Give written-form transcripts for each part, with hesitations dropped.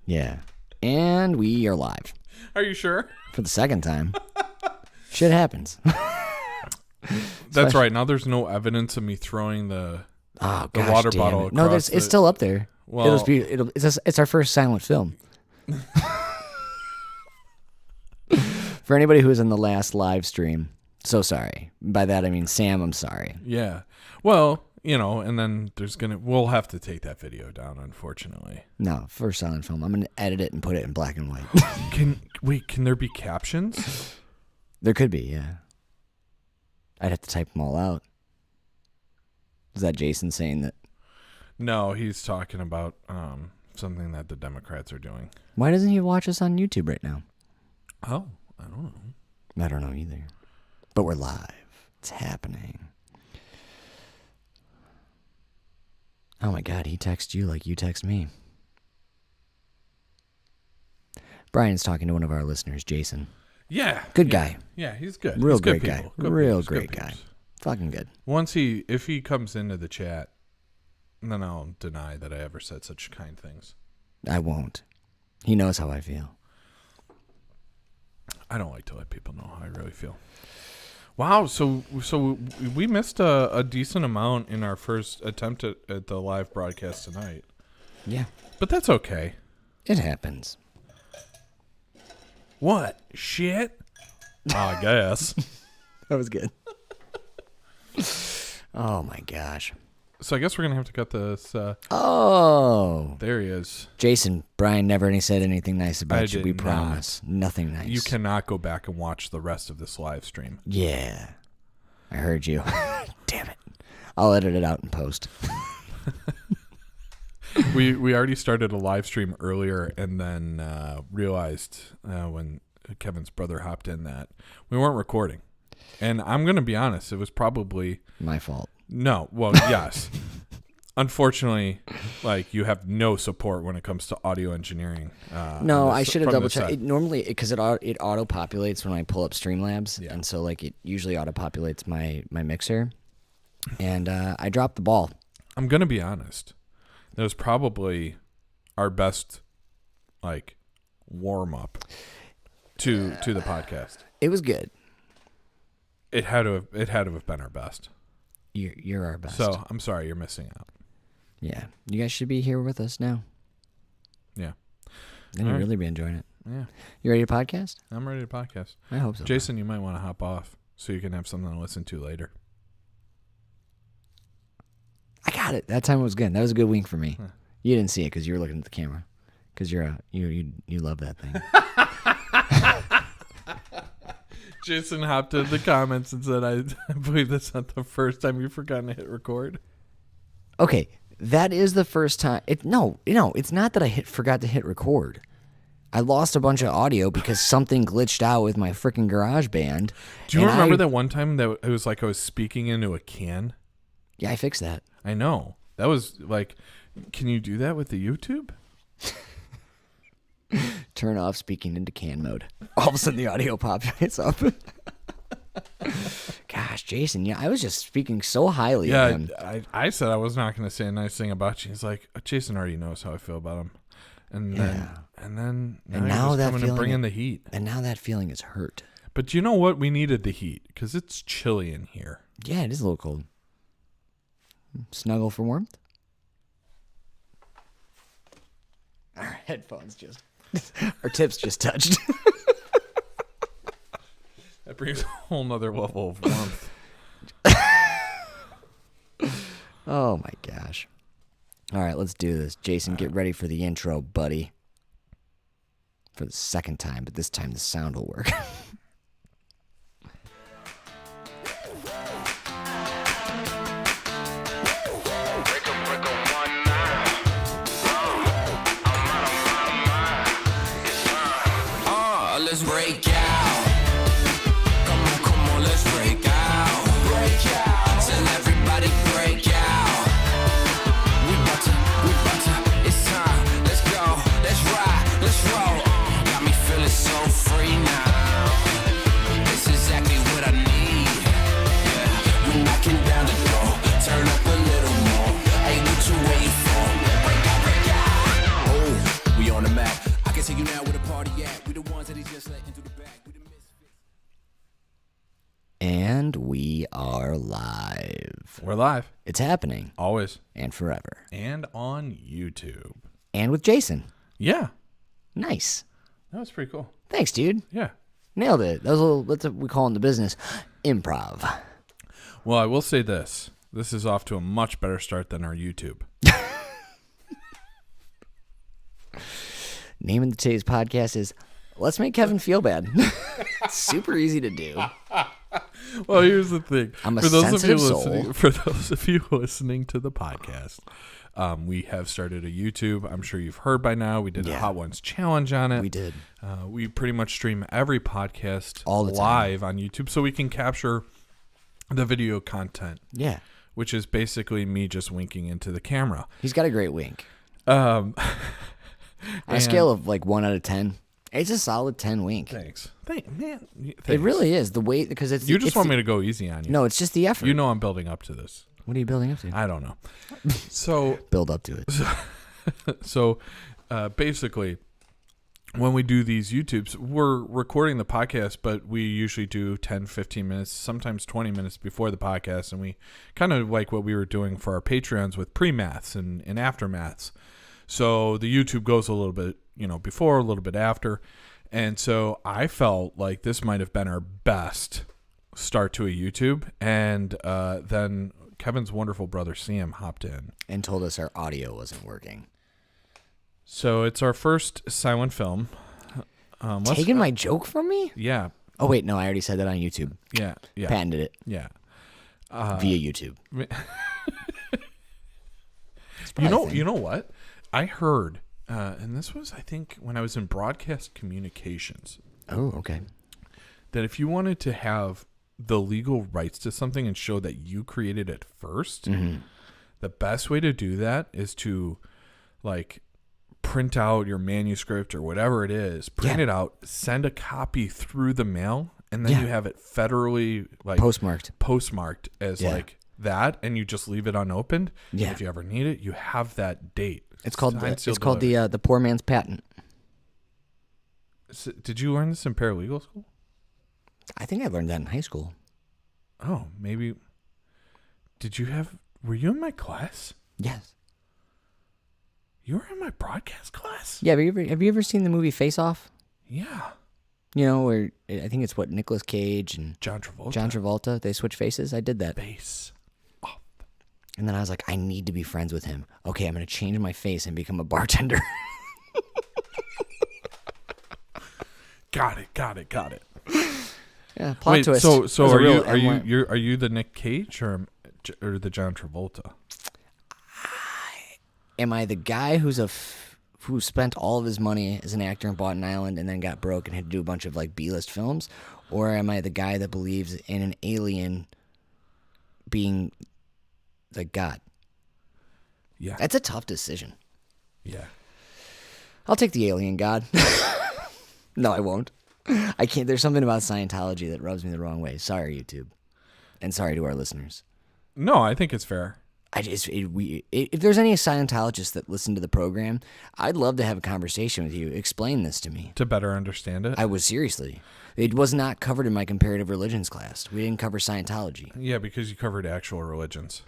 Yeah. And we are live. Are you sure? For the second time. Shit happens. That's right. Now there's no evidence of me throwing the water bottle across. No, it's still up there. Well, it's our first silent film. For anybody who was in the last live stream, so sorry. By that I mean Sam, I'm sorry. Yeah. Well, and then we'll have to take that video down, unfortunately. No, first silent film. I'm gonna edit it and put it in black and white. Can there be captions? There could be, yeah. I'd have to type them all out. Is that Jason saying that? No, he's talking about something that the Democrats are doing. Why doesn't he watch us on YouTube right now? Oh, I don't know. I don't know either. But we're live. It's happening. Oh my God, he texts you like you text me. Brian's talking to one of our listeners, Jason. Yeah. Good guy. Yeah, he's good. Real he's great good guy. people. Good Real people. great guy. Fucking good. If he comes into the chat, then I'll deny that I ever said such kind things. I won't. He knows how I feel. I don't like to let people know how I really feel. Wow, so we missed a decent amount in our first attempt at the live broadcast tonight. Yeah. But that's okay. It happens. What? Shit? I guess. That was good. Oh my gosh. So I guess we're going to have to cut this. There he is. Jason, Brian never said anything nice about you. We promise. Nothing nice. You cannot go back and watch the rest of this live stream. Yeah. I heard you. Damn it. I'll edit it out in post. We already started a live stream earlier and then realized when Kevin's brother hopped in that we weren't recording. And I'm going to be honest, it was probably my fault. No. Well, yes. Unfortunately, you have no support when it comes to audio engineering. No, I should have double checked. Normally, because it auto populates when I pull up Streamlabs, and so it usually auto populates my mixer, and I dropped the ball. I'm gonna be honest. That was probably our best warm up to the podcast. It was good. It had to have been our best. You're our best. So I'm sorry you're missing out. Yeah, you guys should be here with us now. Yeah, then you'll really be enjoying it. Yeah, you ready to podcast? I'm ready to podcast. I hope so. Jason, you might want to hop off so you can have something to listen to later. I got it. That time was good. That was a good wink for me. Huh. You didn't see it because you were looking at the camera. Because you love that thing. Jason hopped in the comments and said, I believe that's not the first time you've forgotten to hit record. Okay, that is the first time. It's not that I forgot to hit record. I lost a bunch of audio because something glitched out with my freaking GarageBand. Do you remember that one time that it was like I was speaking into a can? Yeah, I fixed that. I know. That was can you do that with the YouTube? Turn off speaking into can mode. All of a sudden the audio populates up. Gosh, Jason, yeah, I was just speaking so highly of him. I said I was not going to say a nice thing about you. He's like, Jason already knows how I feel about him. And now that feeling, bringing the heat. And now that feeling is hurt. But you know what? We needed the heat because it's chilly in here. Yeah, it is a little cold. Snuggle for warmth. Our headphones our tips just touched. That brings a whole nother level of warmth. Oh my gosh. All right, let's do this. Jason, get ready for the intro, buddy. For the second time, but this time the sound will work. Let's break out. Come on, let's break out. Break out. Tell everybody break out. We bout to, it's time. Let's go, let's ride, let's roll. Got me feeling so free now. It's exactly what I need. Yeah, we knocking down the door. Turn up a little more. Hey, what you waiting for? Break out, break out. Oh, we on the map. We're live. It's happening. Always. And forever. And on YouTube. And with Jason. Yeah. Nice. That was pretty cool. Thanks, dude. Yeah. Nailed it. That was a little, that's what we call in the business improv. Well, I will say this. This is off to a much better start than our YouTube. Name of today's podcast is Let's Make Kevin Feel Bad. It's super easy to do. Well, here's the thing. I'm a sensitive soul. For those of you listening to the podcast, we have started a YouTube. I'm sure you've heard by now. We did a Hot Ones challenge on it. We did. We pretty much stream every podcast all the live on YouTube so we can capture the video content. Yeah. Which is basically me just winking into the camera. He's got a great wink. On a scale of like 1 out of 10, it's a solid 10 wink. Thanks. Thanks. It really is. The way, because it's... You just want me to go easy on you. No, it's just the effort. You know I'm building up to this. What are you building up to? I don't know. So... Build up to it. So basically, when we do these YouTubes, we're recording the podcast, but we usually do 10, 15 minutes, sometimes 20 minutes before the podcast, and we kind of like what we were doing for our Patreons with pre-maths and aftermaths. So the YouTube goes a little bit, before, a little bit after. And so I felt like this might have been our best start to a YouTube. And then Kevin's wonderful brother, Sam, hopped in. And told us our audio wasn't working. So it's our first silent film. Taking my joke from me? Yeah. Oh, wait, no, I already said that on YouTube. Yeah. Yeah. Patented it. Yeah. Via YouTube. You know what? I heard, and this was, I think, when I was in broadcast communications. Oh, okay. That if you wanted to have the legal rights to something and show that you created it first, the best way to do that is to, print out your manuscript or whatever it is, print it out, send a copy through the mail, and then you have it federally, postmarked as, that, and you just leave it unopened. Yeah. And if you ever need it, you have that date. It's called the poor man's patent. So, did you learn this in paralegal school? I think I learned that in high school. Oh, maybe. Were you in my class? Yes. You were in my broadcast class? Yeah, have you ever seen the movie Face Off? Yeah. Where I think it's Nicolas Cage and John Travolta. They switch faces. I did that. Face off. And then I was like, I need to be friends with him. Okay, I'm going to change my face and become a bartender. Got it. Yeah, plot twist. So are you the Nick Cage or the John Travolta? Am I the guy who spent all of his money as an actor and bought an island and then got broke and had to do a bunch of B-list films? Or am I the guy that believes in an alien being God? Yeah. That's a tough decision. Yeah. I'll take the alien God. No, I won't. I can't. There's something about Scientology that rubs me the wrong way. Sorry, YouTube. And sorry to our listeners. No, I think it's fair. If there's any Scientologists that listen to the program, I'd love to have a conversation with you. Explain this to me. To better understand it? Seriously. It was not covered in my comparative religions class. We didn't cover Scientology. Yeah, because you covered actual religions.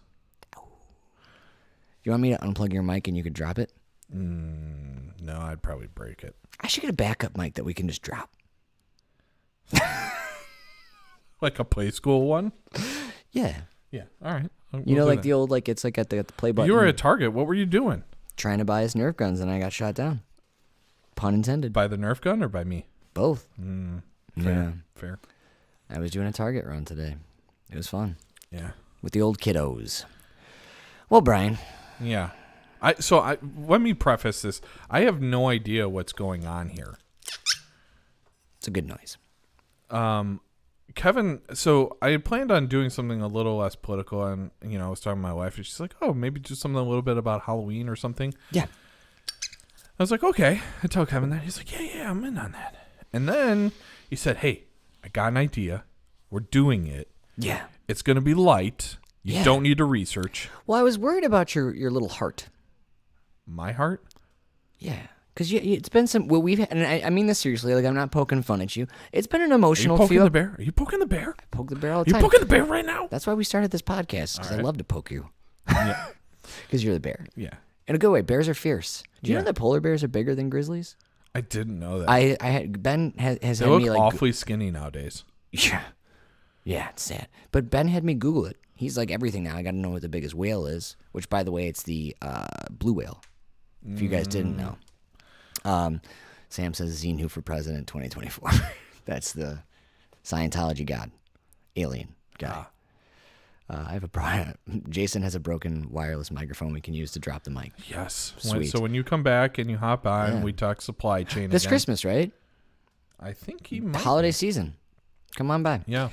You want me to unplug your mic and you could drop it? No, I'd probably break it. I should get a backup mic that we can just drop. Like a play school one? Yeah. Yeah, all right. The old, it's at the play button. You were at Target. What were you doing? Trying to buy us Nerf guns, and I got shot down. Pun intended. By the Nerf gun or by me? Both. Fair. I was doing a Target run today. It was fun. Yeah. With the old kiddos. Well, Brian. Yeah. Let me preface this. I have no idea what's going on here. It's a good noise. Kevin, so I had planned on doing something a little less political, and I was talking to my wife, and she's like, "Oh, maybe do something a little bit about Halloween or something." Yeah. I was like, "Okay." I tell Kevin that. He's like, "Yeah, I'm in on that." And then he said, "Hey, I got an idea. We're doing it. Yeah. It's going to be light. You don't need to research." Well, I was worried about your little heart. My heart? Yeah. Because it's been some. Well, we've and I mean this seriously. Like I'm not poking fun at you. It's been an Are you emotional poking few. the bear? Are you poking the bear? I poke the bear all the You time. poking the bear right now? That's why we started this podcast. Because I right. love to poke you. Yeah. Because you're the bear. Yeah. In a good way. Bears are fierce. Do you Yeah. know that polar bears are bigger than grizzlies? I didn't know that. I had Ben has they had look me like awfully skinny nowadays. yeah, it's sad. But Ben had me Google it. He's like everything now. I got to know what the biggest whale is. Which, by the way, it's the blue whale. If you guys didn't know. Sam says Xenu for president 2024. That's the Scientology god, alien guy. I have a Jason has a broken wireless microphone we can use to drop the mic. Yes. Sweet. So when you come back and you hop on, Yeah. we talk supply chain This again. Christmas, right? I think he might. Holiday season. Come on by. Yeah.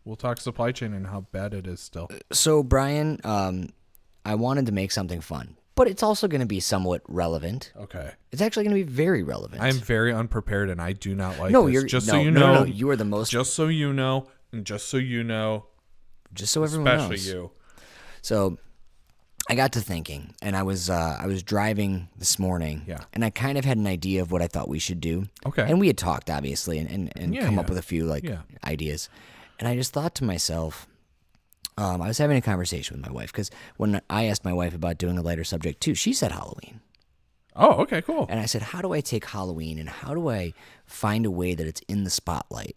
We'll talk supply chain and how bad it is still. So, Brian, I wanted to make something fun, but it's also going to be somewhat relevant. Okay. It's actually going to be very relevant. I'm very unprepared and I do not like no, this. you're Just no, so you no, know. no, no, you are the most. Just so you know, and just so you know, Just so everyone especially knows. you. So, I got to thinking, and I was driving this morning, Yeah. and I kind of had an idea of what I thought we should do. Okay. And we had talked, obviously, and Yeah, come up yeah. with a few Yeah. ideas. And I just thought to myself, I was having a conversation with my wife because when I asked my wife about doing a lighter subject too, she said Halloween. Oh, okay, cool. And I said, how do I take Halloween and how do I find a way that it's in the spotlight?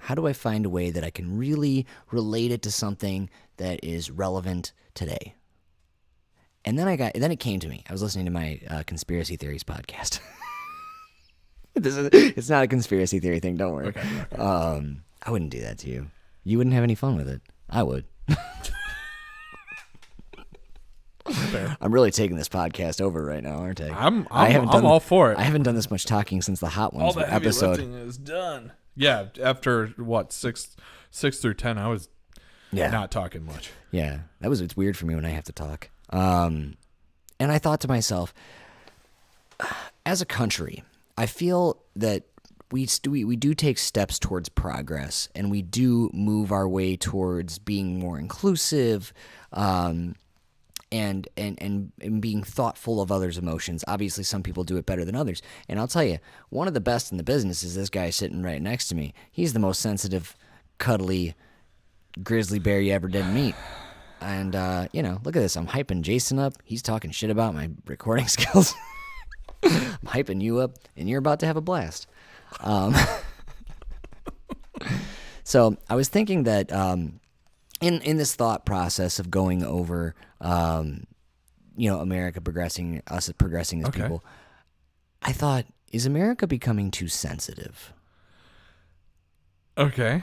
How do I find a way that I can really relate it to something that is relevant today? And then it came to me. I was listening to my conspiracy theories podcast. It's not a conspiracy theory thing. Don't worry. Okay. I wouldn't do that to you. You wouldn't have any fun with it. I would. Fair. I'm really taking this podcast over right now, aren't I? I'm done, all for it. I haven't done this much talking since the Hot All Ones the heavy episode. lifting is done. Yeah, after what 6 through 10, I was Yeah. not talking much. Yeah, it's weird for me when I have to talk. And I thought to myself, as a country, I feel that we do take steps towards progress, and we do move our way towards being more inclusive, and being thoughtful of others' emotions. Obviously, some people do it better than others. And I'll tell you, one of the best in the business is this guy sitting right next to me. He's the most sensitive, cuddly grizzly bear you ever did meet. And, look at this. I'm hyping Jason up. He's talking shit about my recording skills. I'm hyping you up, and you're about to have a blast. So I was thinking that in this thought process of going over, America progressing, us progressing as Okay. people, I thought, is America becoming too sensitive? Okay.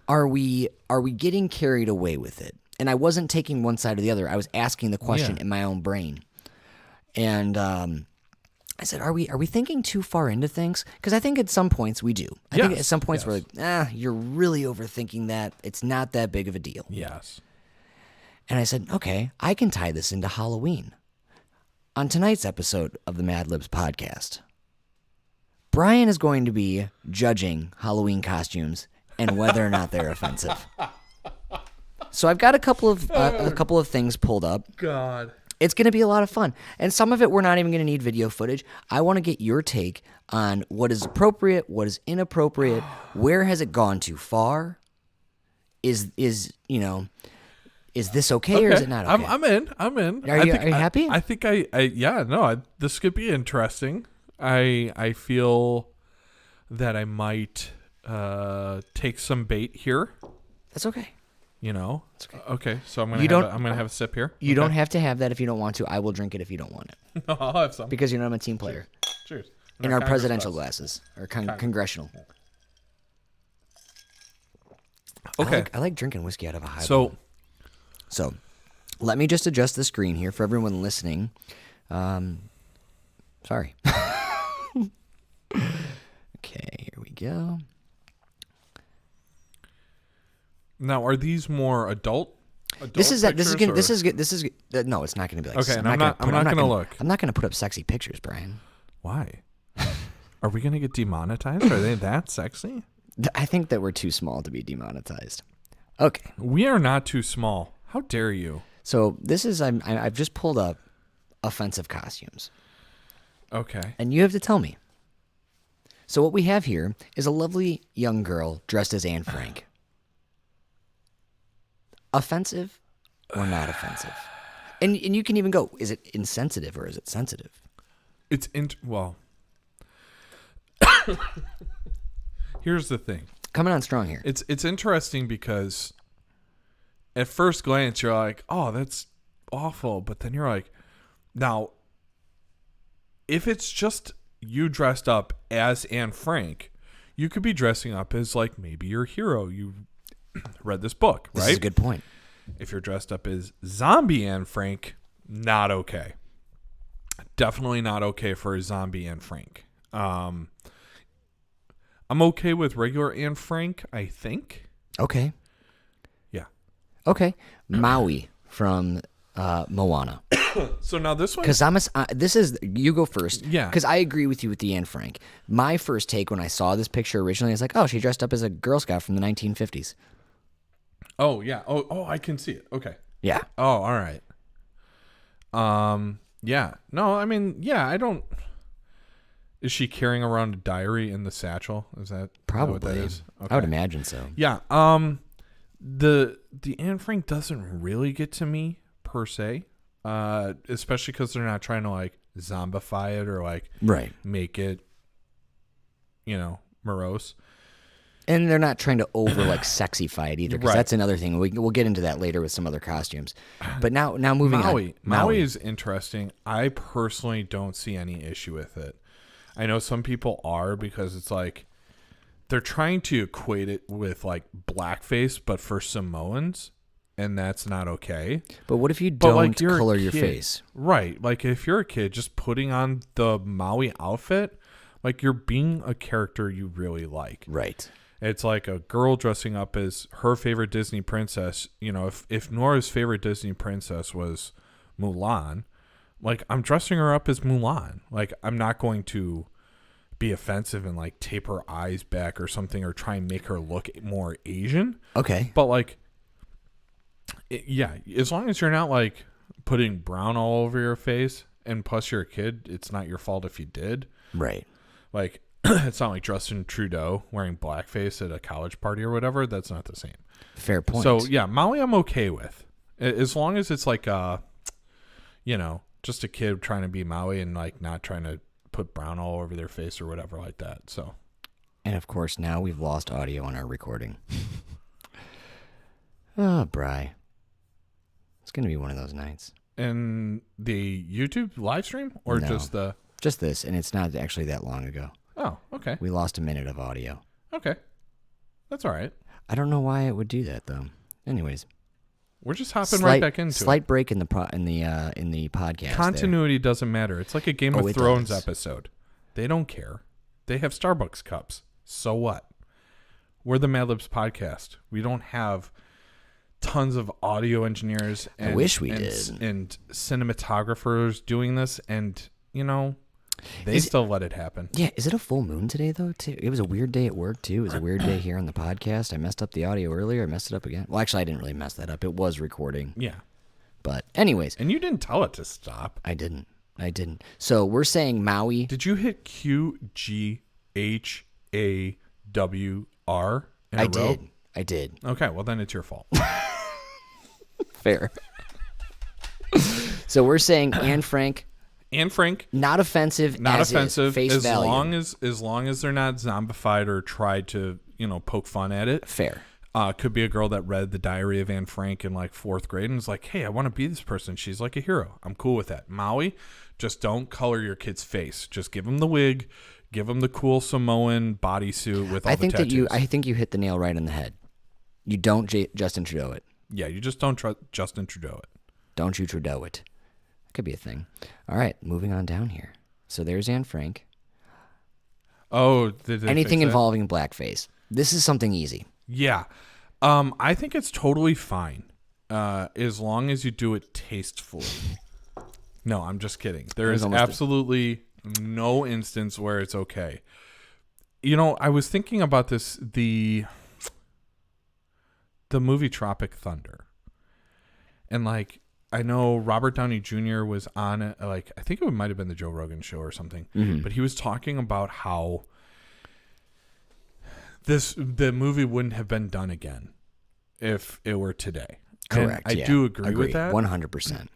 Are we getting carried away with it? And I wasn't taking one side or the other. I was asking the question Yeah. in my own brain. And I said, are we thinking too far into things? Because I think at some points we do. I think Yes, at some points yes. we're like, you're really overthinking that. It's not that big of a deal. Yes. And I said, okay, I can tie this into Halloween. On tonight's episode of the MadLibs podcast, Brian is going to be judging Halloween costumes and whether or not they're offensive. So I've got a couple of things pulled up. God. It's going to be a lot of fun. And some of it we're not even going to need video footage. I want to get your take on what is appropriate, what is inappropriate, where has it gone too far? Is this okay or is it not okay? I'm in. Are you happy? I think this could be interesting. I feel that I might take some bait here. That's okay. Okay. So I'm You gonna don't- have a sip here. You don't have to have that if you don't want to. I will drink it if you don't want it. I'll have some. Because I'm a team player. Cheers. In our presidential glasses. Or congressional. Okay. I like drinking whiskey out of a highball. So So, let me just adjust the screen here for everyone listening. Sorry. Okay, here we go. now, are these more adult? This is pictures, or- no, it's not going to be like. Okay, and I'm not gonna look. I'm not going to put up sexy pictures, Brian. Why? Are we gonna get demonetized? Are they that sexy? I think that we're too small to be demonetized. Okay, We are not too small. How dare you? so this is I've just pulled up offensive costumes. Okay. And you have to tell me. So what we have here is a lovely young girl dressed as Anne Frank. Offensive or not offensive? And you can even go, is it insensitive or is it sensitive? It's well. Here's the thing. Coming on strong here. It's interesting because at first glance you're like, "Oh, that's awful," but then you're like, now if it's just you dressed up as Anne Frank, you could be dressing up as like maybe your hero. You read this book, right? This is a good point. If you're dressed up as zombie Anne Frank, not okay. Definitely not okay for a zombie Anne Frank. I'm okay with regular Anne Frank, I think. Okay. Yeah. Okay. Maui from Moana. So now this one, Because you go first. Yeah. Because I agree with you with the Anne Frank. My first take when I saw this picture originally, I was like, oh, she dressed up as a Girl Scout from the 1950s. oh yeah, oh I can see it. Okay. Yeah. Oh, all right. Yeah. No, I mean, yeah, I don't. Is she carrying around a diary in the satchel? Is that Probably. what that is? Okay. I would imagine so. Yeah. The Anne Frank doesn't really get to me per se, especially because they're not trying to like zombify it or like Right. make it, morose. And they're not trying to over like sexify it either, because Right. that's another thing. We'll get into that later with some other costumes. But now moving on. Maui is interesting. I personally don't see any issue with it. I know some people are because it's like they're trying to equate it with like blackface, but for Samoans, and that's not okay. But what if you But don't like you're a color your kid. face? Right? Like if you're a kid, just putting on the Maui outfit, like you're being a character you really like. Right. It's like a girl dressing up as her favorite Disney princess. If Nora's favorite Disney princess was Mulan, like I'm dressing her up as Mulan. Like I'm not going to be offensive and like tape her eyes back or something or try and make her look more Asian. Okay. But like, yeah, as long as you're not like putting brown all over your face, and plus you're a kid, it's not your fault if you did. Right. Like, it's not like Justin Trudeau wearing blackface at a college party or whatever. That's not the same. Fair point. So yeah, Maui I'm okay with, as long as it's like just a kid trying to be Maui and like not trying to put brown all over their face or whatever like that. So, and of course, now we've lost audio on our recording. Oh, Bri. It's going to be one of those nights. and the YouTube live stream or No. just this, and it's not actually that long ago. Oh, okay. We lost a minute of audio. Okay. That's all right. I don't know why it would do that though. Anyways, We're just hopping right back into slight it. break in the podcast. there. Continuity doesn't matter. It's like a Game Oh, of it Thrones does. episode. They don't care. They have Starbucks cups. So what? We're the MadLibs podcast. We don't have tons of audio engineers. I wish we and, did. And cinematographers doing this, and they still let it happen. Yeah, is it a full moon today though? Too. It was a weird day at work too. It was a weird day here on the podcast. I messed up the audio earlier. I messed it up again. Well, actually, I didn't really mess that up. It was recording. Yeah. But anyways, And you didn't tell it to stop. I didn't. So we're saying Maui. Did you hit QGHAWR in a row? I did. Okay, well then it's your fault. Fair. So we're saying Anne Frank, And Frank, not offensive. not as offensive Is, face as value. long as they're not zombified or tried to poke fun at it. Fair. Could be a girl that read the Diary of Anne Frank in like 4th grade and is like, hey, I want to be this person. She's like a hero. I'm cool with that. Maui, just don't color your kid's face. Just give him the wig, give him the cool Samoan bodysuit with all the tattoos. I think you hit the nail right on the head. You don't Justin Trudeau it. Yeah, you just don't trust Justin Trudeau it. Don't you Trudeau it. That could be a thing. All right, moving on down here. So there's Anne Frank. Oh, did they Anything fix that? involving blackface. This is something easy. Yeah. I think it's totally fine as long as you do it tastefully. No, I'm just kidding. There is absolutely no instance where it's okay. I was thinking about this, the movie Tropic Thunder. And like I know Robert Downey Jr. was on it, like I think it might have been the Joe Rogan show or something, but he was talking about how the movie wouldn't have been done again if it were today. Correct. And I do agree with that. 100%.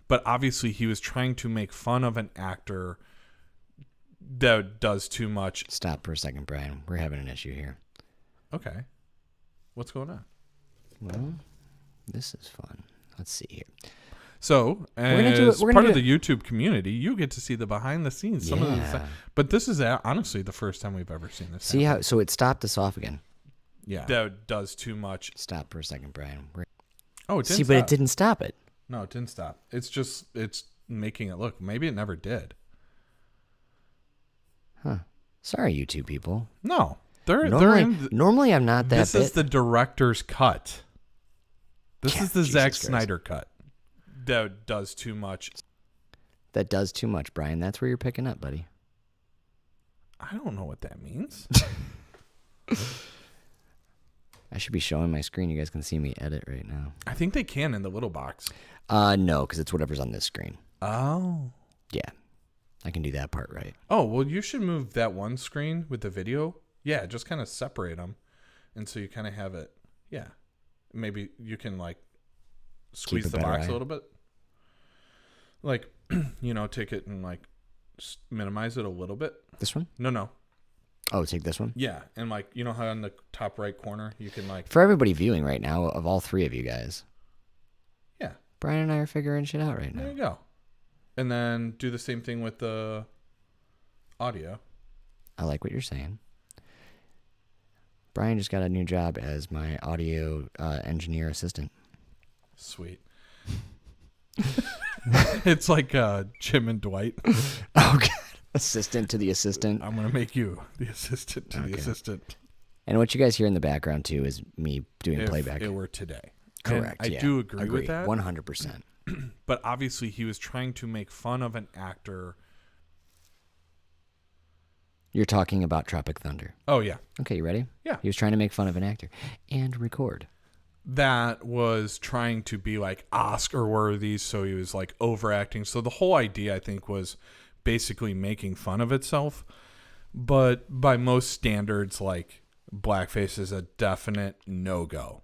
But obviously he was trying to make fun of an actor that does too much. Stop for a second, Brian. We're having an issue here. Okay. What's going on? Well, this is fun. Let's see here. So, as part of the YouTube community, you get to see the behind the scenes. Some of the, but this is honestly the first time we've ever seen this. See how? So it stopped us off again. Yeah. That does too much. Stop for a second, Brian. Oh, it didn't see, stop. but it didn't stop it. No, it didn't stop. It's making it look. Maybe it never did. Huh. Sorry, YouTube people. No. Normally I'm not that. This is the director's cut. This is the Jesus Zack Christ. Snyder cut. That does too much. That does too much, Brian. That's where you're picking up, buddy. I don't know what that means. I should be showing my screen. You guys can see me edit right now. I think they can in the little box. No, because it's whatever's on this screen. Oh. Yeah. I can do that part right. Oh, well, you should move that one screen with the video. Yeah, just kind of separate them. And so you kind of have it. Yeah. Maybe you can, like, squeeze the box a little bit. Like, take it and, like, minimize it a little bit. This one? No. Oh, take this one? Yeah. And, like, you know how on the top right corner you can, like... For everybody viewing right now, of all three of you guys. Yeah. Brian and I are figuring shit out right now. There you go. And then do the same thing with the audio. I like what you're saying. Brian just got a new job as my audio engineer assistant. Sweet. It's like Jim and Dwight. Oh, God. Assistant to the assistant. I'm going to make you the assistant to the assistant. And what you guys hear in the background, too, is me doing playback. If it were today. Correct. And I do agree with that. 100%. But obviously he was trying to make fun of an actor. You're talking about Tropic Thunder. Oh, yeah. Okay, you ready? Yeah. He was trying to make fun of an actor and record. That was trying to be like Oscar worthy, so he was like overacting. So the whole idea, I think, was basically making fun of itself. But by most standards, like, blackface is a definite no-go.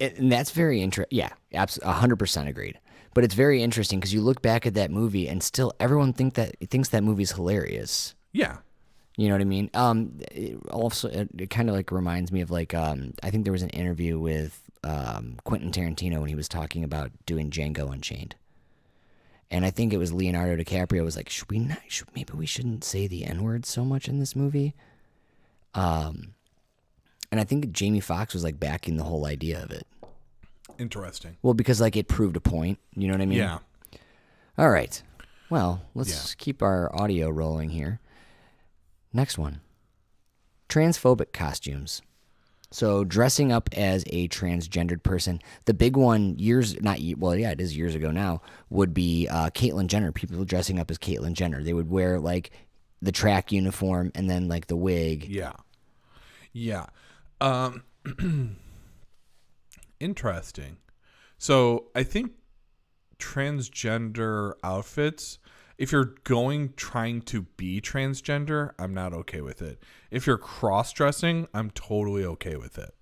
And that's very interesting. Yeah, absolutely, 100% agreed. But it's very interesting because you look back at that movie and still everyone thinks that movie's hilarious. Yeah. You know what I mean? It kind of like reminds me of like I think there was an interview with Quentin Tarantino when he was talking about doing Django Unchained, and I think it was Leonardo DiCaprio was like, maybe we shouldn't say the N-word so much in this movie. And I think Jamie Foxx was like backing the whole idea of it. Interesting. Well, because like it proved a point. You know what I mean? Yeah. All right. Well, let's keep our audio rolling here. Next one. Transphobic costumes. So dressing up as a transgendered person. The big one it is years ago now, would be Caitlyn Jenner. People dressing up as Caitlyn Jenner. They would wear like the track uniform and then like the wig. Yeah. Yeah. Interesting. So I think transgender outfits, if you're trying to be transgender, I'm not okay with it. If you're cross-dressing, I'm totally okay with it.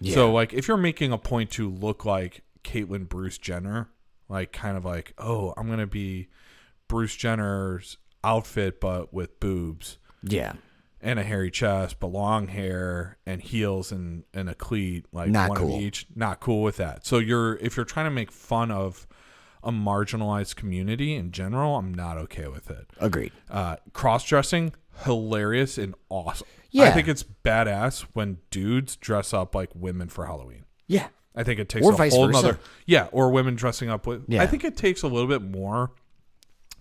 Yeah. So, like, if you're making a point to look like Caitlyn Bruce Jenner, like, kind of like, oh, I'm going to be Bruce Jenner's outfit, but with boobs. Yeah. And a hairy chest, but long hair and heels and a cleat, like not one cool. of each. Not cool with that. So if you're trying to make fun of a marginalized community in general, I'm not okay with it. Agreed. Cross-dressing, hilarious and awesome. Yeah. I think it's badass when dudes dress up like women for Halloween. Yeah. I think it takes or a vice whole versa. nother. Yeah, or women dressing up with. Yeah. I think it takes a little bit more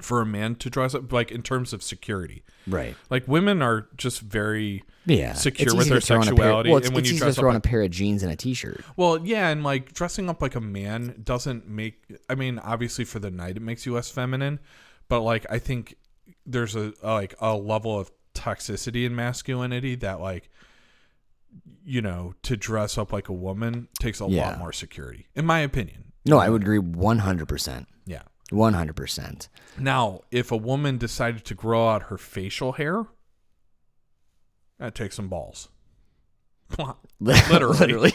for a man to dress up, like in terms of security. Right. Like women are just very secure it's with easy their to throw on sexuality. It's and when you easy dress to throw up on a pair of jeans and a t-shirt. Well, yeah, and like dressing up like a man doesn't make. I mean, obviously for the night it makes you less feminine, but like I think there's a level of toxicity in masculinity that like, you know, to dress up like a woman takes a lot more security, in my opinion. No, I would agree 100%. Yeah. 100%. Now, if a woman decided to grow out her facial hair, that takes some balls. Literally.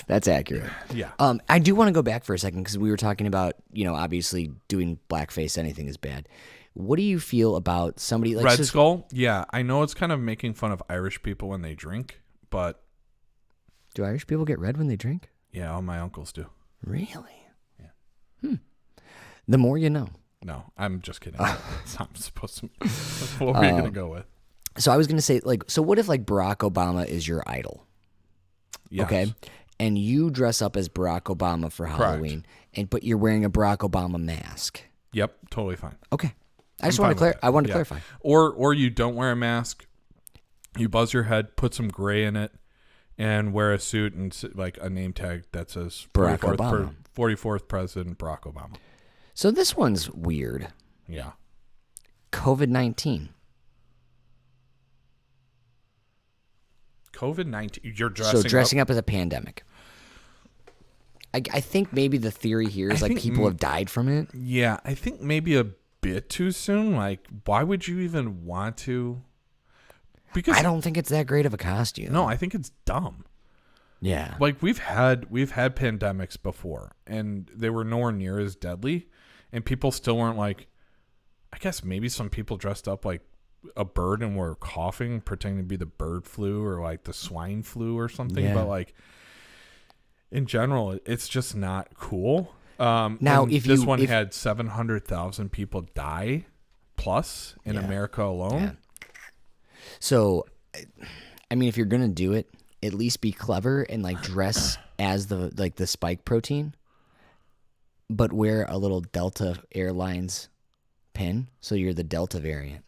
That's accurate. Yeah. I do want to go back for a second because we were talking about, obviously doing blackface, anything is bad. What do you feel about somebody like Red Skull? Yeah, I know it's kind of making fun of Irish people when they drink, but Do Irish people get red when they drink? yeah, all my uncles do. Really? Yeah. The more you know. No, I'm just kidding. It's not supposed to. What were you going to go with? So I was going to say, so what if Barack Obama is your idol? Yes. Okay. And you dress up as Barack Obama for Halloween, but you're wearing a Barack Obama mask. Yep, totally fine. Okay. I just want to I wanted to clarify. Or you don't wear a mask, you buzz your head, put some gray in it, and wear a suit and like a name tag that says Barack Obama. 44th President Barack Obama. So this one's weird. Yeah. COVID-19. COVID-19. You're dressing dressing up as a pandemic. I think maybe the theory here is people have died from it. Yeah, I think maybe a bit too soon. Like, why would you even want to? Because I don't think it's that great of a costume. No, I think it's dumb. Yeah. Like we've had pandemics before, and they were nowhere near as deadly, and people still weren't like. I guess maybe some people dressed up like a bird and were coughing, pretending to be the bird flu or like the swine flu or something. Yeah. But like in general, it's just not cool. Now, if this one had 700,000 people die plus in America alone. Yeah. So, I mean, if you're gonna do it, at least be clever and dress as the spike protein, but wear a little Delta Airlines pin so you're the Delta variant.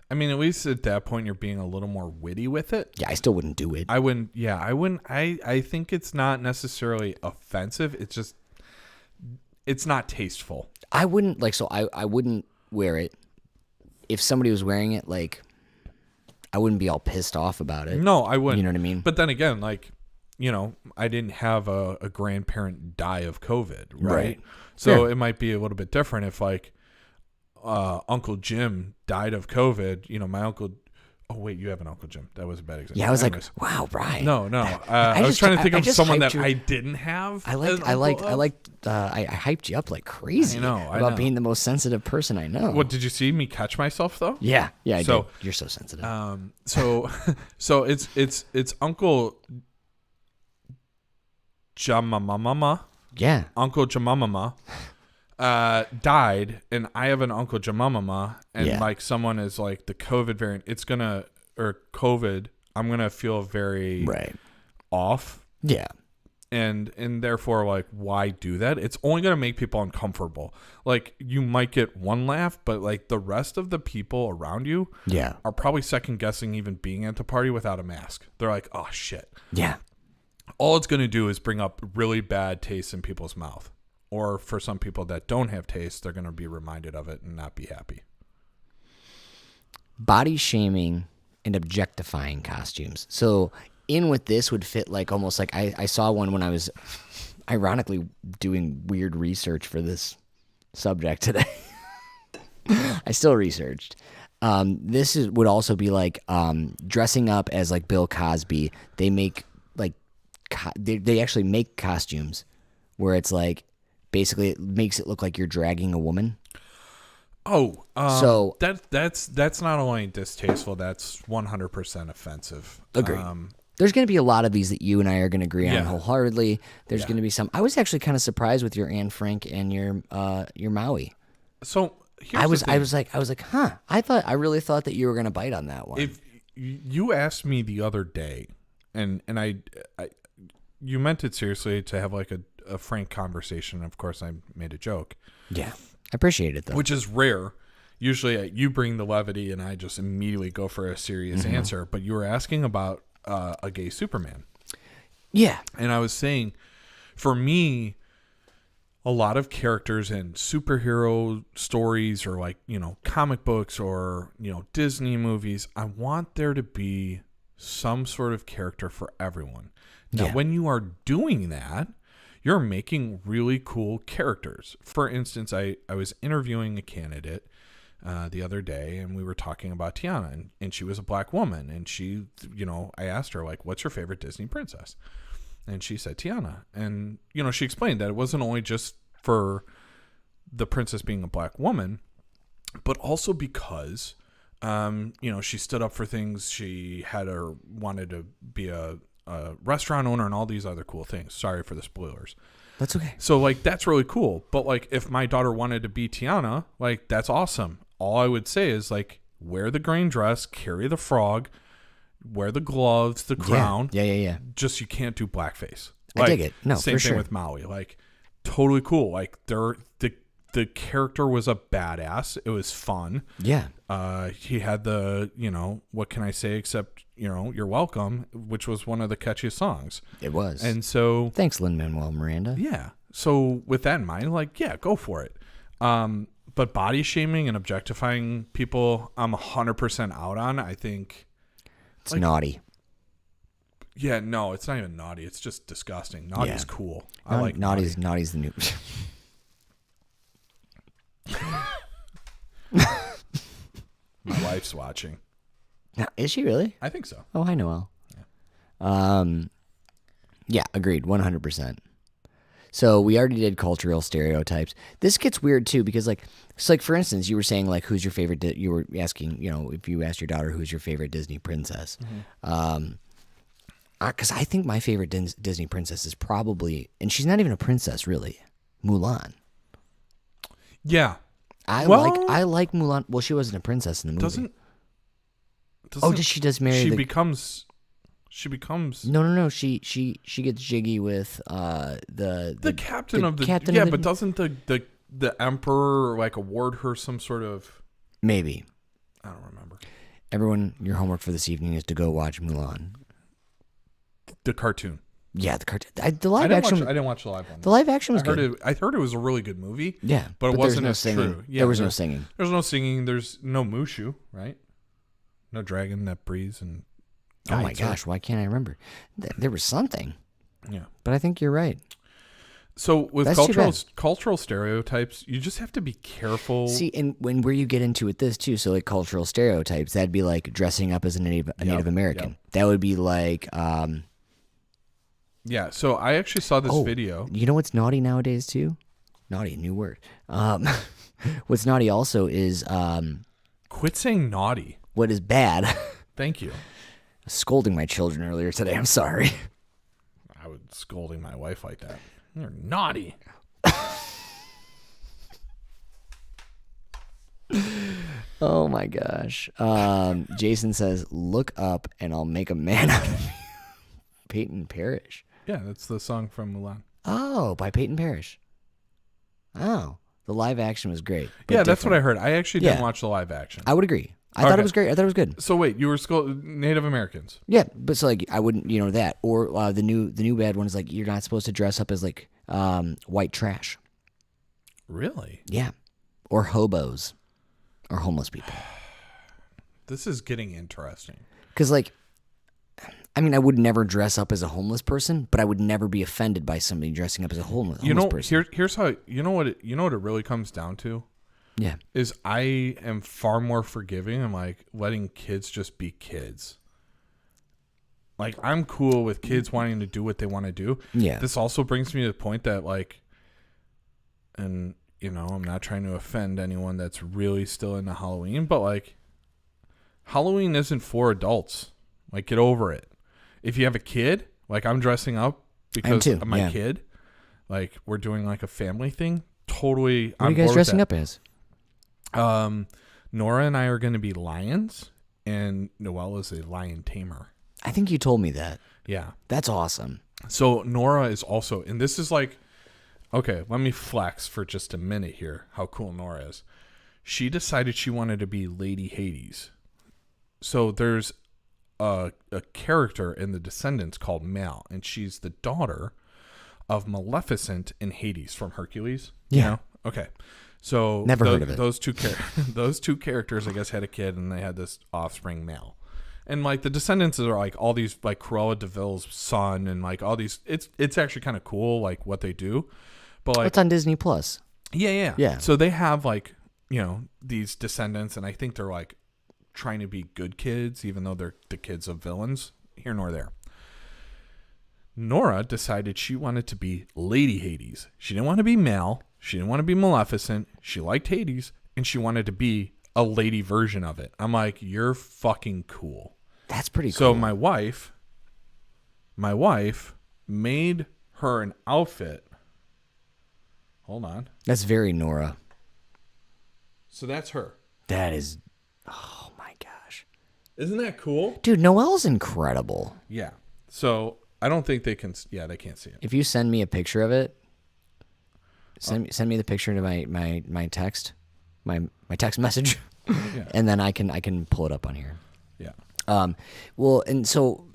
I mean, at least at that point, you're being a little more witty with it. Yeah, I still wouldn't do it. I wouldn't. Yeah, I wouldn't. I think it's not necessarily offensive. It's just, it's not tasteful. I wouldn't I wouldn't wear it. If somebody was wearing it, I wouldn't be all pissed off about it. No, I wouldn't. You know what I mean? But then again, I didn't have a grandparent die of COVID, right? So it might be a little bit different if Uncle Jim died of COVID. My uncle. Oh wait, you have an Uncle Jim. That was a bad example. Yeah, I was Anyways. Wow, Brian. No. I was trying to think of someone that you. I didn't have. I hyped you up like crazy. I know about being the most sensitive person I know. What did you see me catch myself though? Yeah, I did. You're so sensitive. So it's Uncle Jamamama. Yeah, Uncle Jamamama died, and I have an Uncle Jamamama, and someone is like the COVID variant. COVID. I'm gonna feel very off. Yeah. And therefore, why do that? It's only going to make people uncomfortable. You might get one laugh, but the rest of the people around you are probably second guessing even being at the party without a mask. They're like, oh, shit. Yeah. All it's going to do is bring up really bad taste in people's mouth. Or for some people that don't have taste, they're going to be reminded of it and not be happy. Body shaming and objectifying costumes. So in with this would fit almost I saw one when I was ironically doing weird research for this subject today. I still researched. This would also be dressing up as Bill Cosby. They make they actually make costumes where it's basically it makes it look like you're dragging a woman. Oh, so that's not only distasteful, that's 100% offensive. Agree. There's going to be a lot of these that you and I are going to agree on wholeheartedly. There's going to be some. I was actually kind of surprised with your Anne Frank and your Maui. So I was like, huh? I really thought that you were going to bite on that one. If you asked me the other day, and I you meant it seriously to have a frank conversation. Of course, I made a joke. Yeah, I appreciate it though, which is rare. Usually, you bring the levity, and I just immediately go for a serious answer. But you were asking about a gay Superman. Yeah. And I was saying, for me, a lot of characters in superhero stories or comic books or, Disney movies, I want there to be some sort of character for everyone. Now, Yeah. when you are doing that, you're making really cool characters. For instance, I was interviewing a candidate the other day, and we were talking about Tiana, and she was a black woman, and she, I asked her, like, what's your favorite Disney princess? And she said Tiana. And, she explained that it wasn't only just for the princess being a black woman, but also because, she stood up for things. She wanted to be a restaurant owner and all these other cool things. Sorry for the spoilers. That's okay. So, like, that's really cool. But, like, if my daughter wanted to be Tiana, like, that's awesome. All I would say is, like, wear the green dress, carry the frog, wear the gloves, the crown. Yeah. Just you can't do blackface. I dig it. No, same for thing sure. with Maui. Like, totally cool. Like, the character was a badass. It was fun. Yeah. He had the, what can I say except, you're welcome, which was one of the catchiest songs. It was. And so, Thanks, Lin-Manuel Miranda. yeah. So with that in mind, like, yeah, go for it. But body shaming and objectifying people, I'm 100% out on. I think It's naughty. Yeah, no, it's not even naughty. It's just disgusting. Naughty's Yeah. cool. I like naughty's the new. My wife's watching. Now, is she really? I think so. Oh, hi, Noelle. Yeah, agreed, 100%. So we already did cultural stereotypes. This gets weird too because, like, for instance, you were saying like, who's your favorite? You were asking, if you asked your daughter who's your favorite Disney princess. Because I think my favorite Disney princess is probably, and she's not even a princess really, Mulan. Yeah. I Well- like Mulan. Well, she wasn't a princess in the movie. Doesn't she does marry she the... becomes No. She gets jiggy with the captain of the captain yeah, of the- but doesn't the emperor like award her some sort of maybe. I don't remember. Everyone, your homework for this evening is to go watch Mulan. The cartoon. Yeah, the cartoon. The I live didn't action. I didn't watch the live one. The live action was I heard good. it. I heard it was a really good movie. Yeah, but it there's wasn't no as singing. true. Yeah, there was no singing. There's no singing. There's no Mushu, right? No dragon that breathes and. Oh my guides her. gosh, why can't I remember? There was something, Yeah. but I think you're right. So with That's too cultural stereotypes, you just have to be careful. See, and where you get into with this too, so like cultural stereotypes, that'd be like dressing up as a Native American. yep. That would be like, Yeah. So I actually saw this video. You know what's naughty nowadays too? Naughty, new word. What's naughty also is Quit saying naughty. what is bad. Thank you. Scolding my children earlier today. I'm sorry. I was scolding my wife like that. You're naughty. Oh my gosh. Jason says, "Look up, and I'll make a man out of you." Peyton Parrish. Yeah, that's the song from Mulan. Oh, by Peyton Parrish. Oh, the live action was great. but Yeah, that's what I different. heard. I actually didn't Yeah. watch the live action. I would agree. I thought Okay. it was great. I thought it was good. So wait, you were Native Americans. Yeah, but so like I wouldn't, that or the new bad one is like you're not supposed to dress up as like white trash. Really? Yeah, or hobos, or homeless people. This is getting interesting. Because like, I mean, I would never dress up as a homeless person, but I would never be offended by somebody dressing up as a homeless person. Here's how what it really comes down to Yeah, is I am far more forgiving. I'm like letting kids just be kids. Like I'm cool with kids wanting to do what they want to do. yeah. This also brings me to the point that like, and I'm not trying to offend anyone that's really still into Halloween, but like, Halloween isn't for adults. Like, get over it. If you have a kid, like I'm dressing up because too, of my yeah. kid, like we're doing like a family thing. Totally. What are you guys dressing up as? Nora and I are going to be lions, and Noelle is a lion tamer. I think you told me that. Yeah. That's awesome. So Nora is also, and this is like, okay, let me flex for just a minute here. How cool Nora is. She decided she wanted to be Lady Hades. So there's a character in the Descendants called Mal, and she's the daughter of Maleficent and Hades from Hercules. Yeah. You know? Okay. So Never heard of it. Those two characters, I guess, had a kid, and they had this offspring Mal. And like the Descendants are like all these like Cruella de Vil's son and like all these. It's actually kind of cool like what they do, but like It's on Disney Plus. yeah. So they have like these descendants, and I think they're like trying to be good kids, even though they're the kids of villains. Here nor there. Nora decided she wanted to be Lady Hades. She didn't want to be Mal. She didn't want to be Maleficent. She liked Hades, and she wanted to be a lady version of it. I'm like, you're fucking cool. That's pretty cool. So my wife made her an outfit. Hold on. That's very Nora. So that's her. That is, oh my gosh. Isn't that cool? Dude, Noelle's incredible. Yeah. So I don't think they can. Yeah, they can't see it. If you send me a picture of it, send me the picture to my text, my text message, Yeah. and then I can pull it up on here. Yeah. Well, and so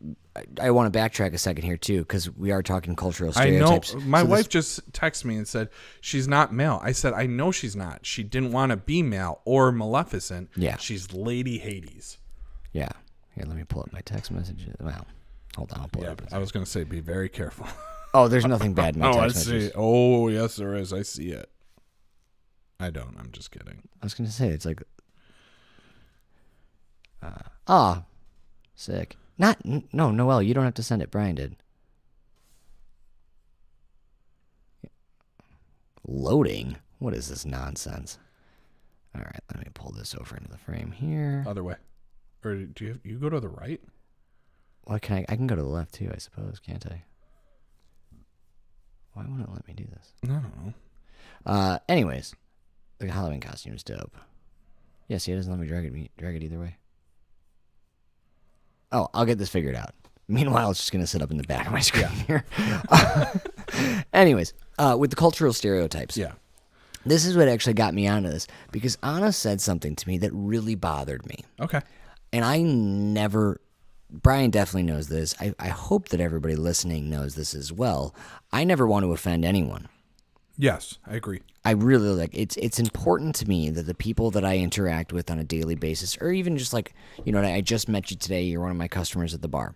I want to backtrack a second here too, because we are talking cultural I know. stereotypes. My So wife just texted me and said she's not male. I said I know she's not. She didn't want to be male or Maleficent. Yeah. She's Lady Hades. Yeah. Here, let me pull up my text message. Well, hold on, I'll pull it Yeah. up. I was gonna say be very careful. Oh, there's nothing bad in my Oh, I text see. messages. Oh, yes, there is. I see it. I don't. I'm just kidding. I was gonna say it's like, sick. No, Noelle, you don't have to send it. Brian did. Loading. What is this nonsense? All right, let me pull this over into the frame here. Other way. Or do you go to the right? Well, I can go to the left too, I suppose, can't I? Why won't it let me do this? I don't know. Anyways, the Halloween costume is dope. Yeah, see, it doesn't let me drag it either way. Oh, I'll get this figured out. Meanwhile, it's just going to sit up in the back of my screen here. Anyways, with the cultural stereotypes. Yeah. This is what actually got me onto this, because Anna said something to me that really bothered me. Okay. And I never, Brian definitely knows this. I hope that everybody listening knows this as well. I never want to offend anyone. Yes, I agree. I really it's important to me that the people that I interact with on a daily basis, or even just like, I just met you today, you're one of my customers at the bar.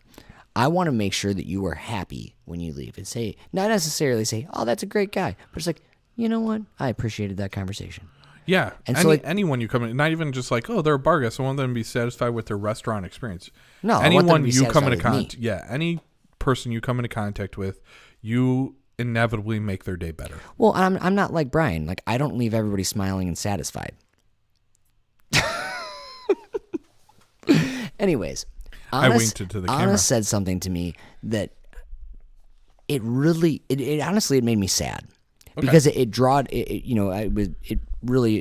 I want to make sure that you are happy when you leave, and say, not necessarily say, oh, that's a great guy, but it's like, you know what? I appreciated that conversation. Yeah. And so anyone you come in, not even just like, oh, they're a bar guest. I want them to be satisfied with their restaurant experience. No, I want them to be you come satisfied into with contact, me. yeah, any person you come into contact with, you inevitably make their day better. Well, I'm not like Brian. Like, I don't leave everybody smiling and satisfied. Anyways, I winked it to the camera. Anna said something to me that it really, it honestly, it made me sad. Okay. Because it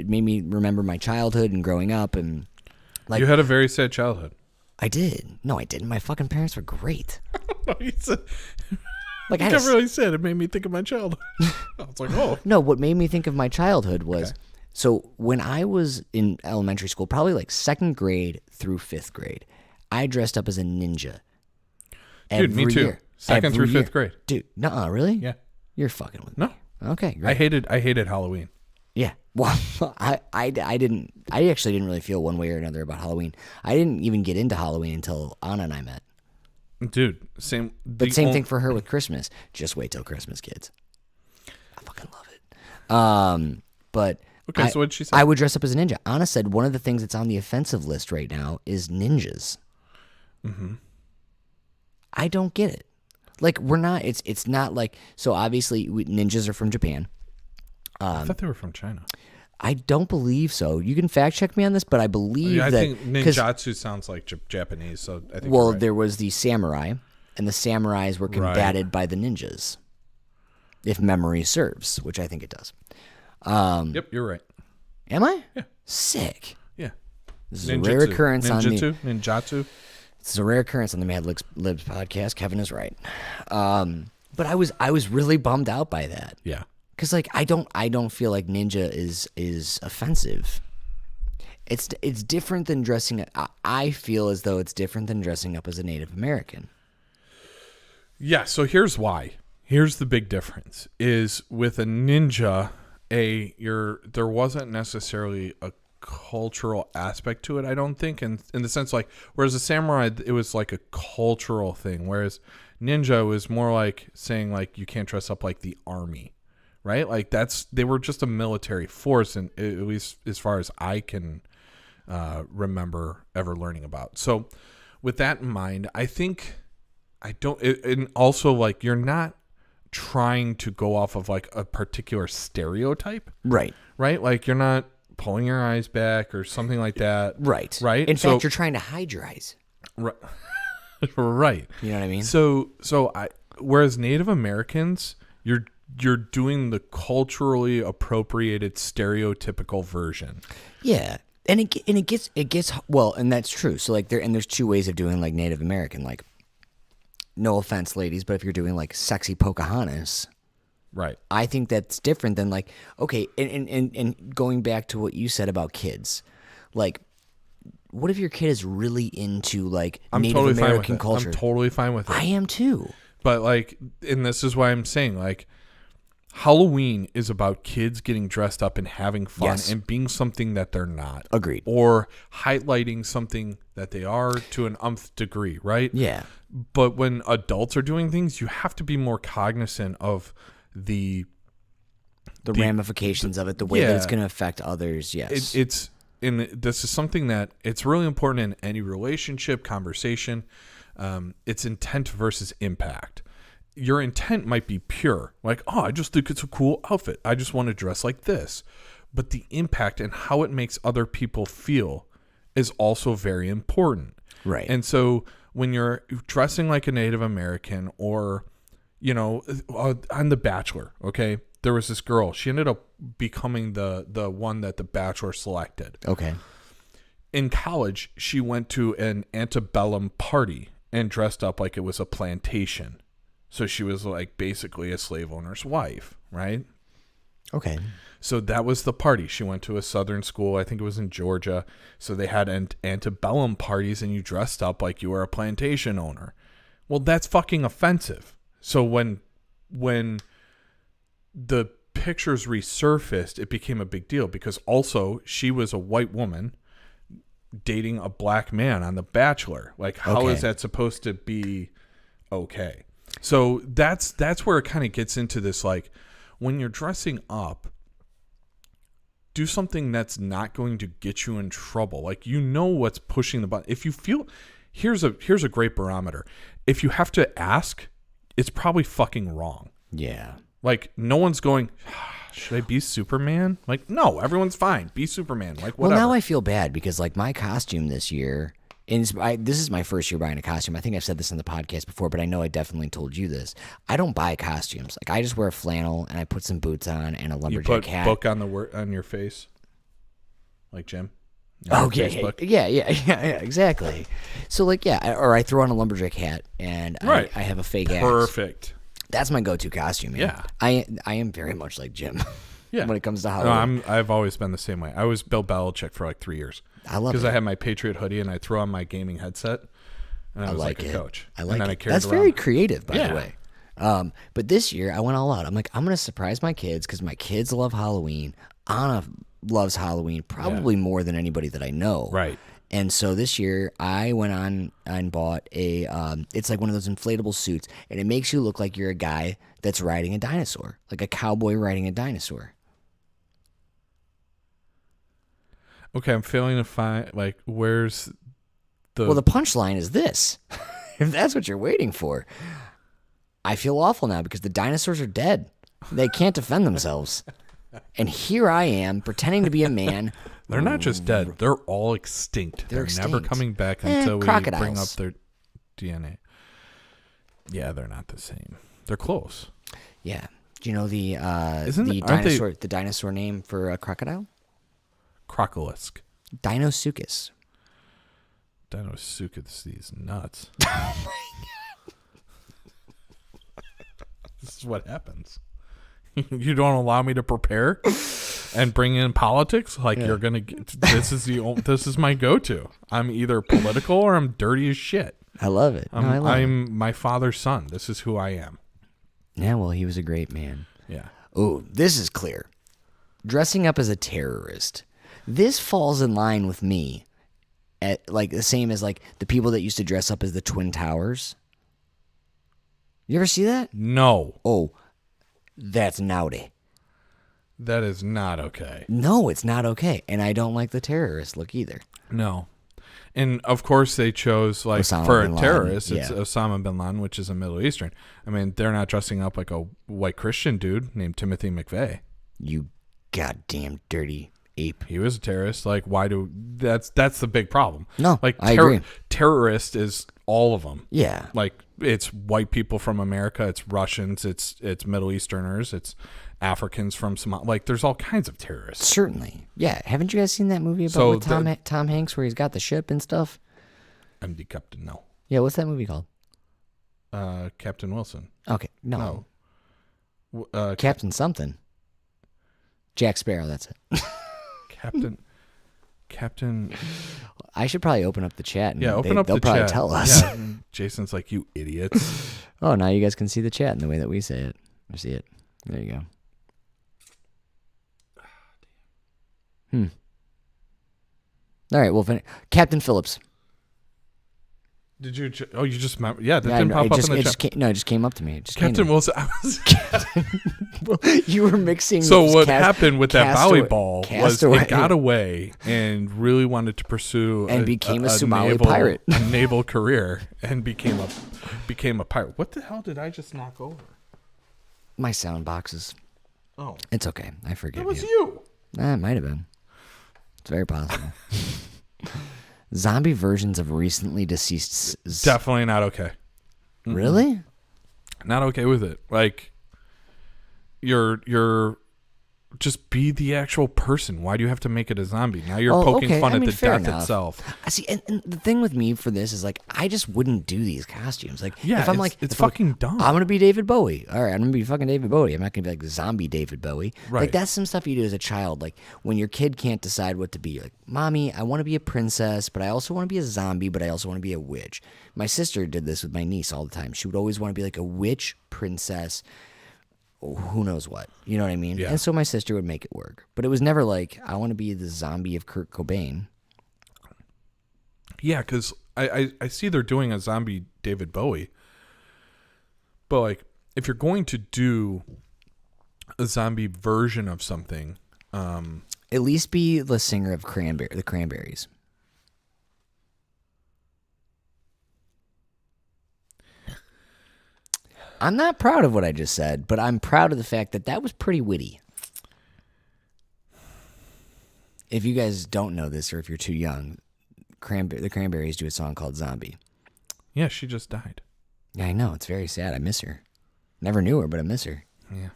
made me remember my childhood and growing up, and like You had a very sad childhood. I did. No, I didn't. My fucking parents were great. You said, Like I I had never a, really said it made me think of my childhood. I was like, oh. no, what made me think of my childhood was Okay. so when I was in elementary school, probably like 2nd grade through 5th grade, I dressed up as a ninja. Dude, me every too. year. 2nd Every through 5th year. grade. Dude, nuh-uh, really? Yeah. You're fucking with me. No. Okay, great. I hated Halloween. Yeah. Well, I actually didn't really feel one way or another about Halloween. I didn't even get into Halloween until Anna and I met. Dude, same. But same thing for her with Christmas. Just wait till Christmas, kids. I fucking love it. But Okay, so what'd she say? I would dress up as a ninja. Anna said one of the things that's on the offensive list right now is ninjas. Mm-hmm. I don't get it. Like, we're not. It's not like, so obviously ninjas are from Japan. I thought they were from China. I don't believe so. You can fact check me on this, but I believe I that think 'cause- ninjutsu sounds like Japanese, so I think. well, you're right. there was the samurai, and the samurais were combated by the ninjas, if memory serves, which I think it does. Yep, you're right. Am I? Yeah. Sick. Yeah. This is a rare occurrence on the. Ninjutsu. This is a rare occurrence on the MadLibs podcast. Kevin is right. But I was really bummed out by that. Yeah. Because like I don't feel like ninja is offensive. It's different than dressing. I feel as though it's different than dressing up as a Native American. Yeah, so here's why. Here's the big difference. Is with a ninja, there wasn't necessarily a cultural aspect to it, I don't think, in the sense like, whereas a samurai, it was like a cultural thing, whereas ninja was more like saying like you can't dress up like the army, right? Like they were just a military force, and at least as far as I can remember ever learning about. So with that in mind, I think and also like you're not trying to go off of like a particular stereotype, Right. Like you're not pulling your eyes back or something like that, Right. Right. In fact, you're trying to hide your eyes. Right. Right. You know what I mean? Whereas Native Americans, you're doing the culturally appropriated stereotypical version. Yeah. And it gets well, and that's true. So like there's two ways of doing like Native American, like, no offense, ladies, but if you're doing like sexy Pocahontas, Right. I think that's different than like, okay, and going back to what you said about kids, like, what if your kid is really into like Native American culture? I'm totally fine with it. I am too. But like, and this is why I'm saying like, Halloween is about kids getting dressed up and having fun, Yes. and being something that they're not. Agreed. Or highlighting something that they are to an nth degree, right? Yeah. But when adults are doing things, you have to be more cognizant of the ramifications of it, the way that yeah. it's going to affect others. Yes. This is something that it's really important in any relationship, conversation. It's intent versus impact. Your intent might be pure, like, oh, I just think it's a cool outfit. I just want to dress like this. But the impact and how it makes other people feel is also very important. Right. And so when you're dressing like a Native American, or, you know, on The Bachelor, okay, there was this girl. She ended up becoming the one that The Bachelor selected. Okay. In college, she went to an antebellum party and dressed up like it was a plantation. So she was like basically a slave owner's wife, right? Okay. So that was the party. She went to a southern school. I think it was in Georgia. So they had antebellum parties, and you dressed up like you were a plantation owner. Well, that's fucking offensive. So when the pictures resurfaced, it became a big deal, because also she was a white woman dating a black man on The Bachelor. Like, how is that supposed to be okay? So that's where it kind of gets into this, like, when you're dressing up, do something that's not going to get you in trouble. Like, you know what's pushing the button. If you feel, here's a great barometer. If you have to ask, it's probably fucking wrong. Yeah. Like, no one's going, should I be Superman? Like, no, everyone's fine. Be Superman. Like, whatever. Well, now I feel bad because like my costume this year, and this is my first year buying a costume. I think I've said this in the podcast before, but I know I definitely told you this. I don't buy costumes. Like, I just wear a flannel and I put some boots on and a lumberjack hat. You put book on your face, like Jim. Oh yeah, exactly. So like, or I throw on a lumberjack hat and I have a fake axe. Perfect. That's my go-to costume, man. Yeah. I am very much like Jim. Yeah. When it comes to Halloween. No, I've always been the same way. I was Bill Belichick for like 3 years. I love it. Because I had my Patriot hoodie and I throw on my gaming headset, and I was like a coach. I like and then it. I carried That's around. very creative, by the way. But this year I went all out. I'm like, I'm going to surprise my kids because my kids love Halloween. Anna loves Halloween probably more than anybody that I know. Right. And so this year I went on and bought a, it's like one of those inflatable suits, and it makes you look like you're a guy that's riding a dinosaur, like a cowboy riding a dinosaur. Okay, I'm failing to find, like, where's the... Well, the punchline is this. If that's what you're waiting for. I feel awful now because the dinosaurs are dead. They can't defend themselves. And here I am pretending to be a man. They're not just dead. They're all extinct. They're never extinct. coming back until we crocodiles. bring up their DNA. Yeah, they're not the same. They're close. Yeah. Do you know the aren't the dinosaur name for a crocodile? Crocolisk. Dinosuchus. Dinosuchus, these nuts. Oh my God. This is what happens. You don't allow me to prepare and bring in politics. Like, you're gonna get, this is my go-to. I'm either political or I'm dirty as shit. I love it. I'm my father's son. This is who I am. Yeah, well, he was a great man. Yeah. Oh, this is clear. Dressing up as a terrorist. This falls in line with me, at like the same as like the people that used to dress up as the Twin Towers. You ever see that? No, Oh, that's naughty. that is not okay. No, it's not okay, and I don't like the terrorist look either. No. And of course they chose like Osama for bin a Laden, terrorist, it's yeah. Osama bin Laden, which is a Middle Eastern. I mean, they're not dressing up like a white Christian dude named Timothy McVeigh. You goddamn dirty ape. He was a terrorist. Like, why do that's the big problem? No, like I agree. terrorist is all of them. Yeah. Like it's white people from America, it's Russians, it's Middle Easterners, it's Africans from Somalia. Like there's all kinds of terrorists. Certainly. Yeah. Haven't you guys seen that movie about So with Tom Hanks where he's got the ship and stuff? MD Captain, no. Yeah, what's that movie called? Captain Wilson. Okay. No. No. Captain something. Jack Sparrow, that's it. Captain. I should probably open up the chat and Yeah, open up they'll the probably chat. tell us. Yeah. Jason's like, you idiots. Oh, now you guys can see the chat in the way that we say it. Or see it. There you go. All right, well, Captain Phillips. Did you? You just yeah. That Yeah, didn't no, pop it up just, in the it chat. just came, no, it just came up to me. It just came Captain to me. Wilson. Well, you were mixing. So those what happened with that Castaway- volleyball was Castaway. it got away and really wanted to pursue And became a Somali naval, pirate. a naval career, and became a pirate. What the hell did I just knock over? My sound boxes. Oh, It's okay. I forgive it was you. you. It might have been. It's very possible. Zombie versions of recently deceased. Definitely not okay. Really? Not okay with it. Like you're just be the actual person. Why do you have to make it a zombie? Now you're poking fun at the fair death enough. itself. I see, and the thing with me for this is like I just wouldn't do these costumes. Like, Yeah, if I'm it's- like, it's if I'm like, fucking dumb. I'm gonna be David Bowie. All right, I'm gonna be fucking David Bowie. I'm not gonna be like zombie David Bowie. Right. Like that's some stuff you do as a child. Like when your kid can't decide what to be. You're like, mommy, I want to be a princess, but I also want to be a zombie, but I also want to be a witch. My sister did this with my niece all the time. She would always want to be like a witch, princess. Who knows what, you know what I mean? Yeah. And so my sister would make it work, but it was never like I want to be the zombie of Kurt Cobain. Yeah, because I see they're doing a zombie David Bowie, but like if you're going to do a zombie version of something, At least be the singer of the Cranberries. I'm not proud of what I just said, but I'm proud of the fact that that was pretty witty. If you guys don't know this, or if you're too young, the Cranberries do a song called Zombie. yeah, she just died. Yeah, I know. It's very sad. I miss her. Never knew her, but I miss her. Yeah.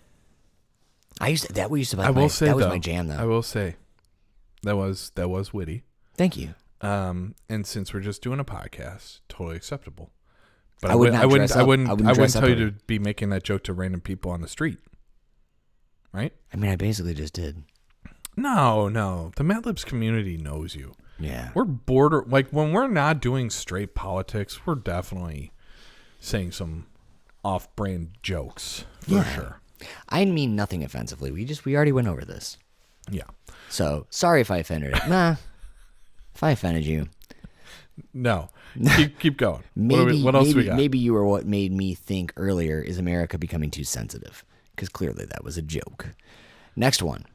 I used to, that was I will say that was though, my jam though. I will say that was witty. Thank you. And since we're just doing a podcast, totally acceptable. But I would not dress up. I wouldn't I wouldn't dress tell up you with to be making that joke to random people on the street. Right? I mean, I basically just did. No. The MadLibs community knows you. Yeah. We're like when we're not doing straight politics, we're definitely saying some off-brand jokes for sure. I mean nothing offensively. We already went over this. Yeah. So sorry if I offended it. Nah. If I offended you, No. Keep going. maybe what else we got? Maybe you were what made me think earlier, is America becoming too sensitive? Because clearly that was a joke. Next one.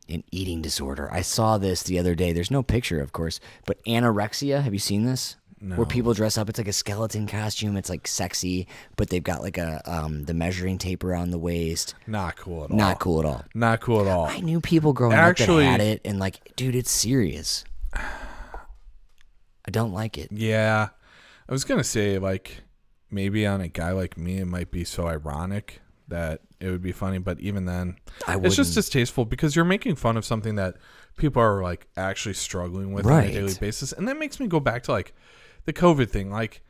An eating disorder. I saw this the other day. There's no picture, of course, but anorexia. Have you seen this? No. Where people dress up. It's like a skeleton costume. It's like sexy, but they've got like the measuring tape around the waist. Not cool at all. Not cool at all. Not cool at all. I knew people growing Actually- up that had it, and like, dude, it's serious. I don't like it. Yeah. I was going to say, like, maybe on a guy like me, it might be so ironic that it would be funny. But even then, it's just wouldn't. distasteful because you're making fun of something that people are, like, actually struggling with on Right. a daily basis. And that makes me go back to, like, the COVID thing. Like,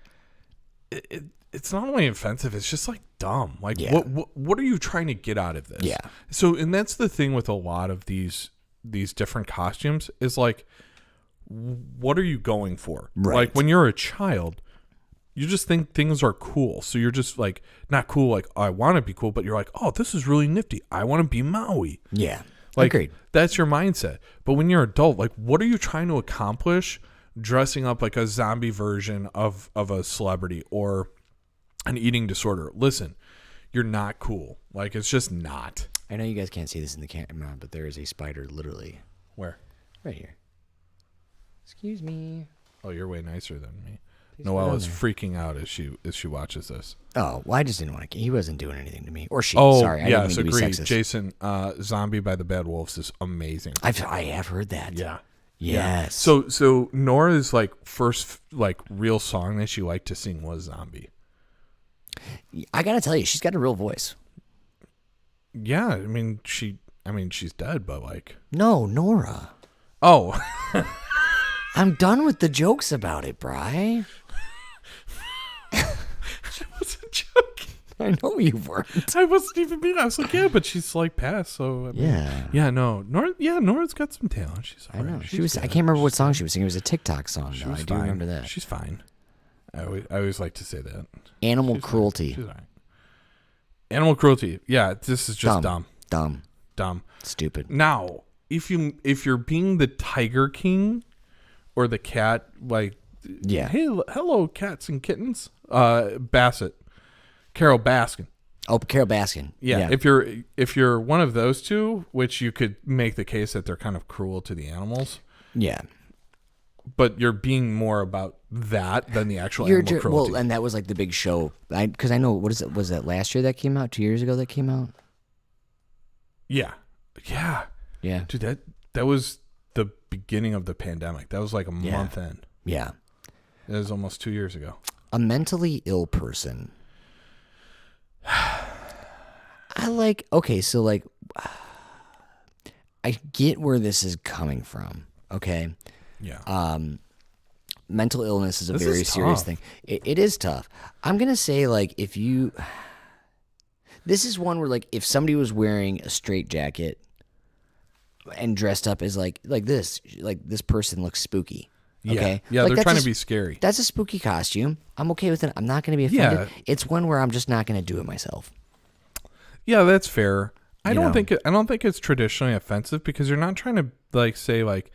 it's not only offensive, it's just, like, dumb. Like, Yeah. what are you trying to get out of this? Yeah. So, and that's the thing with a lot of these different costumes is, like, what are you going for? Right. Like when you're a child, you just think things are cool. So you're just like, not cool, like, I want to be cool, but you're like, oh, this is really nifty. I want to be Maui. Yeah. Like, Agreed. that's your mindset. But when you're adult, like, what are you trying to accomplish dressing up like a zombie version of a celebrity or an eating disorder? Listen, you're not cool. Like, it's just not. I know you guys can't see this in the camera, but there is a spider literally Where? right here. Excuse me. Oh, you're way nicer than me. Please Noelle put it is on freaking out as she watches this. Oh, well, I just didn't want to. He wasn't doing anything to me, or she. Oh, Sorry, I yes, didn't mean to be agreed. sexist. Jason, Zombie by the Bad Wolves is amazing. I have heard that. Yeah. Yes. So Nora's like first like real song that she liked to sing was Zombie. I gotta tell you, she's got a real voice. Yeah, I mean she's dead, but like No, Nora. oh. I'm done with the jokes about it, Bri. It was a joke. I know you weren't. I wasn't even being. I was like, yeah, but she's like passed, so I mean, Yeah. no, Nora's got some talent. She's I all know. right. She was. I can't remember what song she was singing. It was a TikTok song, though. I do fine. remember that. She's fine. I always like to say that. Animal She's cruelty. Fine. She's all right. Animal cruelty. Yeah, this is just dumb. Dumb. Stupid. Now, if you're being the Tiger King or the cat, like, Yeah. hey, hello, cats and kittens. Bassett, Carol Baskin. Oh, Carol Baskin. Yeah. If you're one of those two, which you could make the case that they're kind of cruel to the animals. Yeah. But you're being more about that than the actual animal cruelty. Well, and that was like the big show. Because I know, was that last year that came out? 2 years ago that came out? Yeah. Yeah. Dude, that was the beginning of the pandemic. That was like a month in. Yeah. It was almost 2 years ago. A mentally ill person. I get where this is coming from. Okay. Yeah. Mental illness is a This very is serious tough. thing. It is tough. I'm going to say, like, this is one where, like, if somebody was wearing a straitjacket and dressed up as like this person looks spooky. Okay? Yeah, Like, they're that's trying a- to be scary. That's a spooky costume. I'm okay with it. I'm not going to be offended. Yeah. It's one where I'm just not going to do it myself. Yeah, that's fair. I You don't know. think it's traditionally offensive because you're not trying to like say like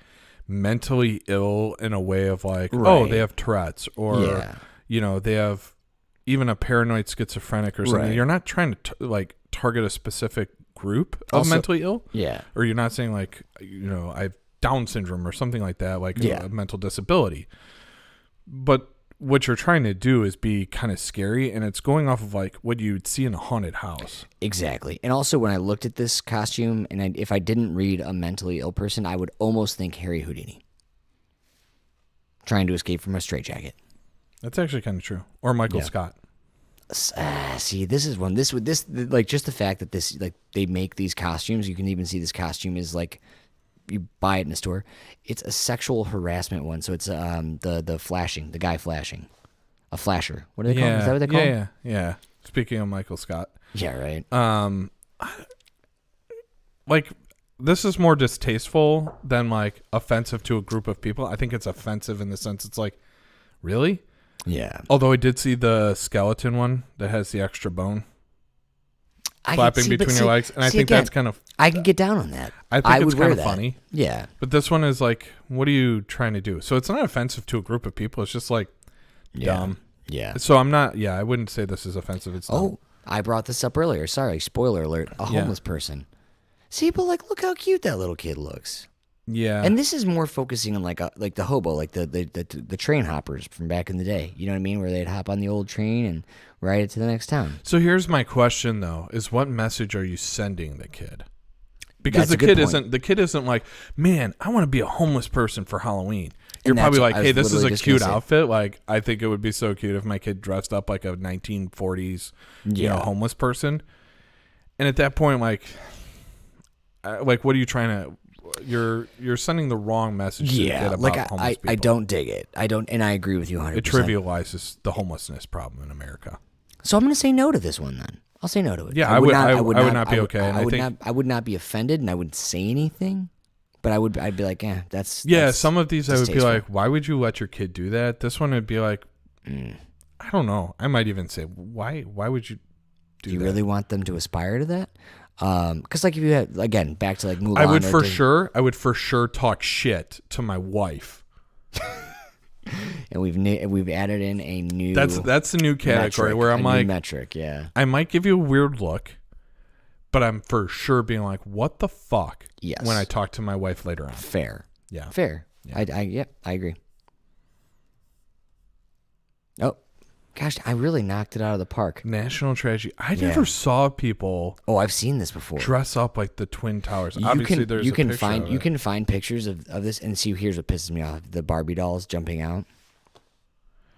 mentally ill in a way of like, oh, Right. they have Tourette's or Yeah. they have even a paranoid schizophrenic or something. Right. You're not trying to like target a specific group of Also- mentally ill. Yeah. Or you're not saying like, I have Down syndrome or something like that, like Yeah. a mental disability. But what you're trying to do is be kind of scary, and it's going off of like what you'd see in a haunted house. Exactly. And also, when I looked at this costume, and if I didn't read a mentally ill person, I would almost think Harry Houdini trying to escape from a straitjacket. That's actually kind of true. Or Michael Yeah. Scott. See, this is one. This like just the fact that this like they make these costumes. You can even see this costume is like you buy it in a store. It's a sexual harassment one. So it's the flashing, the guy flashing, a flasher. What do they call it? Is that what they call it? Yeah. Speaking of Michael Scott, Yeah, right. like this is more distasteful than like offensive to a group of people. I think it's offensive in the sense it's like, really? Yeah. Although I did see the skeleton one that has the extra bone flapping between your legs, and I think that's kind of. I can get down on that. I think it's would wear kind of that. funny. Yeah. But this one is like, what are you trying to do? So it's not offensive to a group of people. It's just like dumb. Yeah. So I'm not. Yeah, I wouldn't say this is offensive. It's dumb. Oh, I brought this up earlier. Sorry, spoiler alert. A homeless person. See, but like, look how cute that little kid looks. Yeah. And this is more focusing on like the hobo, like the train hoppers from back in the day. You know what I mean? Where they'd hop on the old train and ride it to the next town. So here's my question though: is what message are you sending the kid? Because That's a good point. the kid isn't like, man, I want to be a homeless person for Halloween. You're And probably that's like, what I hey, was this is a literally just cute gonna say. outfit. Like, I think it would be so cute if my kid dressed up like a 1940s, homeless person. And at that point, like, what are you trying to? You're sending the wrong message. To the kid about like homeless people. I don't dig it. I don't, and I agree with you 100%. It trivializes the homelessness problem in America. So I'm going to say no to this one then. I'll say no to it. Yeah, I would not be okay, and I would not be offended, and I wouldn't say anything. But I'd be like, that's some of these I would be distasteful. like, why would you let your kid do that? This one would be like, I don't know. I might even say, why would you do you that? really want them to aspire to that? Because like if you had again back to like Mulan, I would or I would for sure talk shit to my wife. and we've added in a new That's the new category metric, where a I'm new like, metric, yeah, I might give you a weird look, but I'm for sure being like, what the fuck? Yes. When I talk to my wife later on. fair, Yeah. fair. Yeah. I agree. Oh, gosh, I really knocked it out of the park. National tragedy. I never saw people Oh, I've seen this before. dress up like the Twin Towers. Obviously, there's a picture of you it. can find pictures of this and see. Here's what pisses me off: the Barbie dolls jumping out.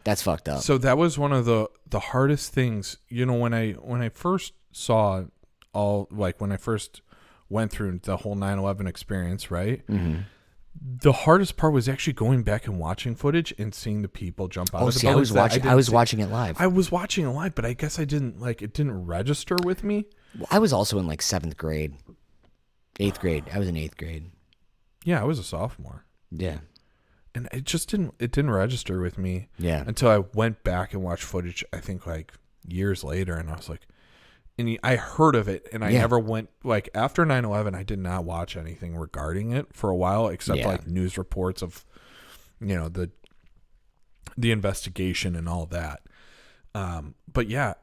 That's fucked up. So that was one of the hardest things. You know, when I first saw all, like when I first went through the whole 9/11 experience, right? Mm-hmm. The hardest part was actually going back and watching footage and seeing the people jump out of the see, I buildings. was watching it live. I was watching it live, but I guess it didn't register with me. Well, I was also in like 7th grade, 8th grade. I was in 8th grade. Yeah, I was a sophomore. Yeah. And it just didn't register with me. Yeah. Until I went back and watched footage, I think like years later, and I was like, I heard of it, and I never went, like, after 9/11, I did not watch anything regarding it for a while, except like news reports of, you know, the investigation and all that. But yeah,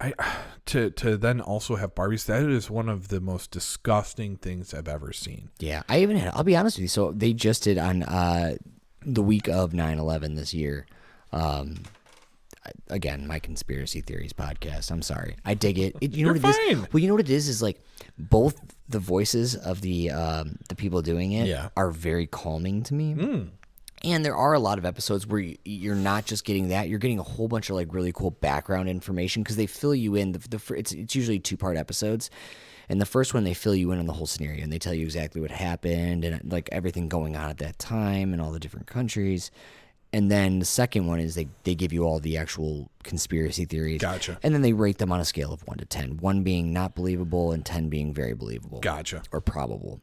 to then also have Barbies, that is one of the most disgusting things I've ever seen. Yeah. I'll be honest with you. So they just did on the week of 9/11 this year. Again, my conspiracy theories podcast. I'm sorry. I dig it. You know You're what it fine. is? Well, you know what it is like both the voices of the people doing it are very calming to me. And there are a lot of episodes where you're not just getting that; you're getting a whole bunch of like really cool background information because they fill you in. It's usually 2-part episodes, and the first one they fill you in on the whole scenario and they tell you exactly what happened and like everything going on at that time and all the different countries. And then the second one is they give you all the actual conspiracy theories. Gotcha. And then they rate them on a scale of 1 to 10. 1 being not believable and 10 being very believable. Gotcha. Or probable.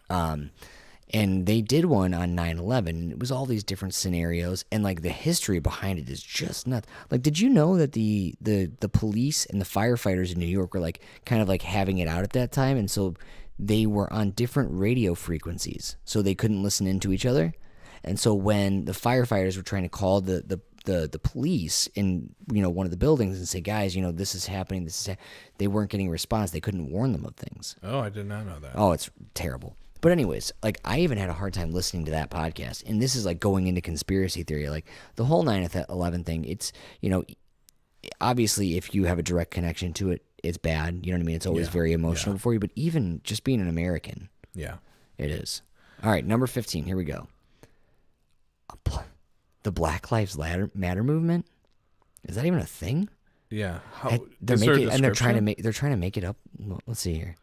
And they did one on 9/11. It was all these different scenarios, and like the history behind it is just nuts. Like, did you know that the police and the firefighters in New York were like kind of like having it out at that time, and so they were on different radio frequencies, so they couldn't listen into each other. And so when the firefighters were trying to call the police in, you know, one of the buildings and say, guys, you know, this is happening, they weren't getting a response. They couldn't warn them of things. Oh, I did not know that. Oh, it's terrible. But anyways, like I even had a hard time listening to that podcast. And this is like going into conspiracy theory, like the whole 9/11 thing. It's, you know, obviously if you have a direct connection to it, it's bad. You know what I mean? It's always very emotional for you. But even just being an American, Yeah. it is. All right, number 15. Here we go. The Black Lives Matter movement. Is that even a thing? Yeah. They're trying to make it up. Let's see here.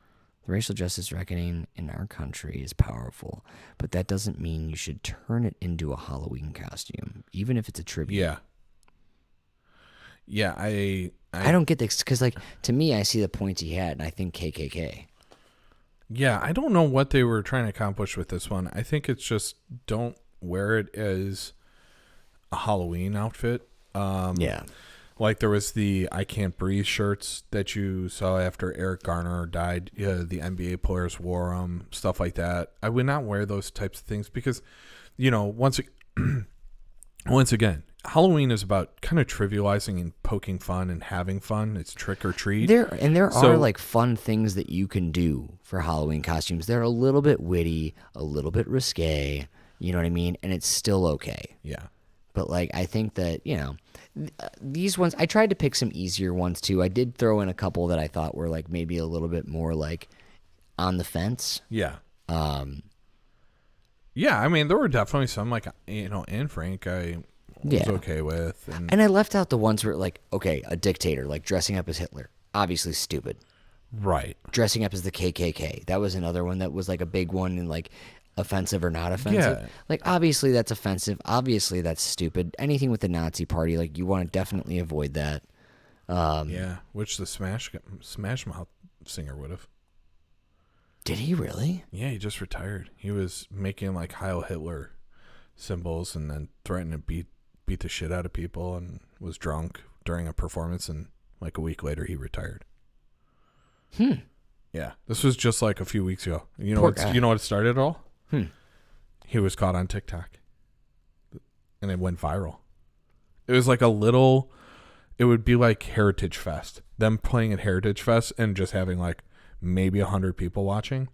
The racial justice reckoning in our country is powerful, but that doesn't mean you should turn it into a Halloween costume, even if it's a tribute. Yeah. Yeah, I don't get this because, like, to me, I see the pointy hat and I think KKK. Yeah, I don't know what they were trying to accomplish with this one. I think it's just don't wear it as a Halloween outfit. Yeah. Like there was the I Can't Breathe shirts that you saw after Eric Garner died. The NBA players wore them, stuff like that. I would not wear those types of things because, you know, once again, Halloween is about kind of trivializing and poking fun and having fun. It's trick or treat. There are like fun things that you can do for Halloween costumes. They're a little bit witty, a little bit risque. You know what I mean? And it's still okay. Yeah. But like, I think that, you know, these ones, I tried to pick some easier ones too. I did throw in a couple that I thought were like maybe a little bit more like on the fence. Yeah. Yeah, I mean, there were definitely some like, you know, Anne Frank I was okay with. And I left out the ones where like, okay, a dictator, like dressing up as Hitler. Obviously stupid. Right. Dressing up as the KKK. That was another one that was like a big one and like offensive or not offensive. Yeah. Like obviously that's offensive. Obviously that's stupid. Anything with the Nazi party, like you want to definitely avoid that. Yeah, which the Smash Mouth singer would have. Did he really? Yeah, he just retired. He was making like Heil Hitler symbols and then threatened to beat the shit out of people and was drunk during a performance, and like a week later he retired. Yeah, this was just like a few weeks ago. You know, Poor guy. you know what started it all? Hmm. He was caught on TikTok, and it went viral. It was like a little. It would be like Heritage Fest. Them playing at Heritage Fest and just having like maybe 100 people watching.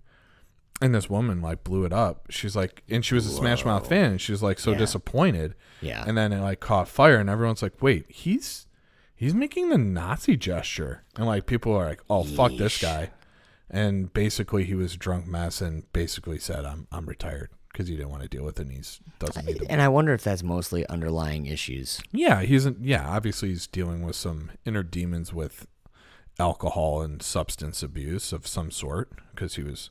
And this woman like blew it up. She's like, and she was a Smash Mouth fan. And she was like so disappointed. Yeah. And then it like caught fire, and everyone's like, wait, he's making the Nazi gesture. And like people are like, oh, fuck this guy. And basically he was a drunk mess and basically said, I'm retired because he didn't want to deal with it. And he doesn't need to. And I wonder if that's mostly underlying issues. Yeah, obviously he's dealing with some inner demons with alcohol and substance abuse of some sort because he was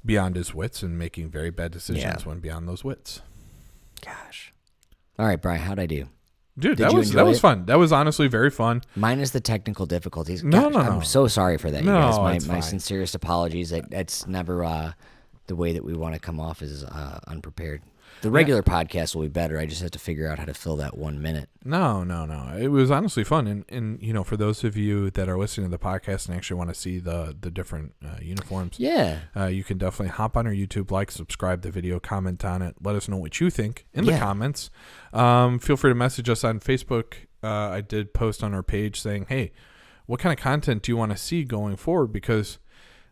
beyond his wits and making very bad decisions when beyond those wits. Gosh. All right, Brian, how'd I do? Dude, Did that you was enjoy it? fun. That was honestly very fun. Minus the technical difficulties. No. I'm so sorry for that, you No, guys. it's My fine. sincerest apologies. That's never the way that we want to come off as unprepared. The regular podcast will be better. I just have to figure out how to fill that 1 minute. No. It was honestly fun. And you know, for those of you that are listening to the podcast and actually want to see the different uniforms, you can definitely hop on our YouTube, like, subscribe the video, comment on it. Let us know what you think in the comments. Feel free to message us on Facebook. I did post on our page saying, hey, what kind of content do you want to see going forward? Because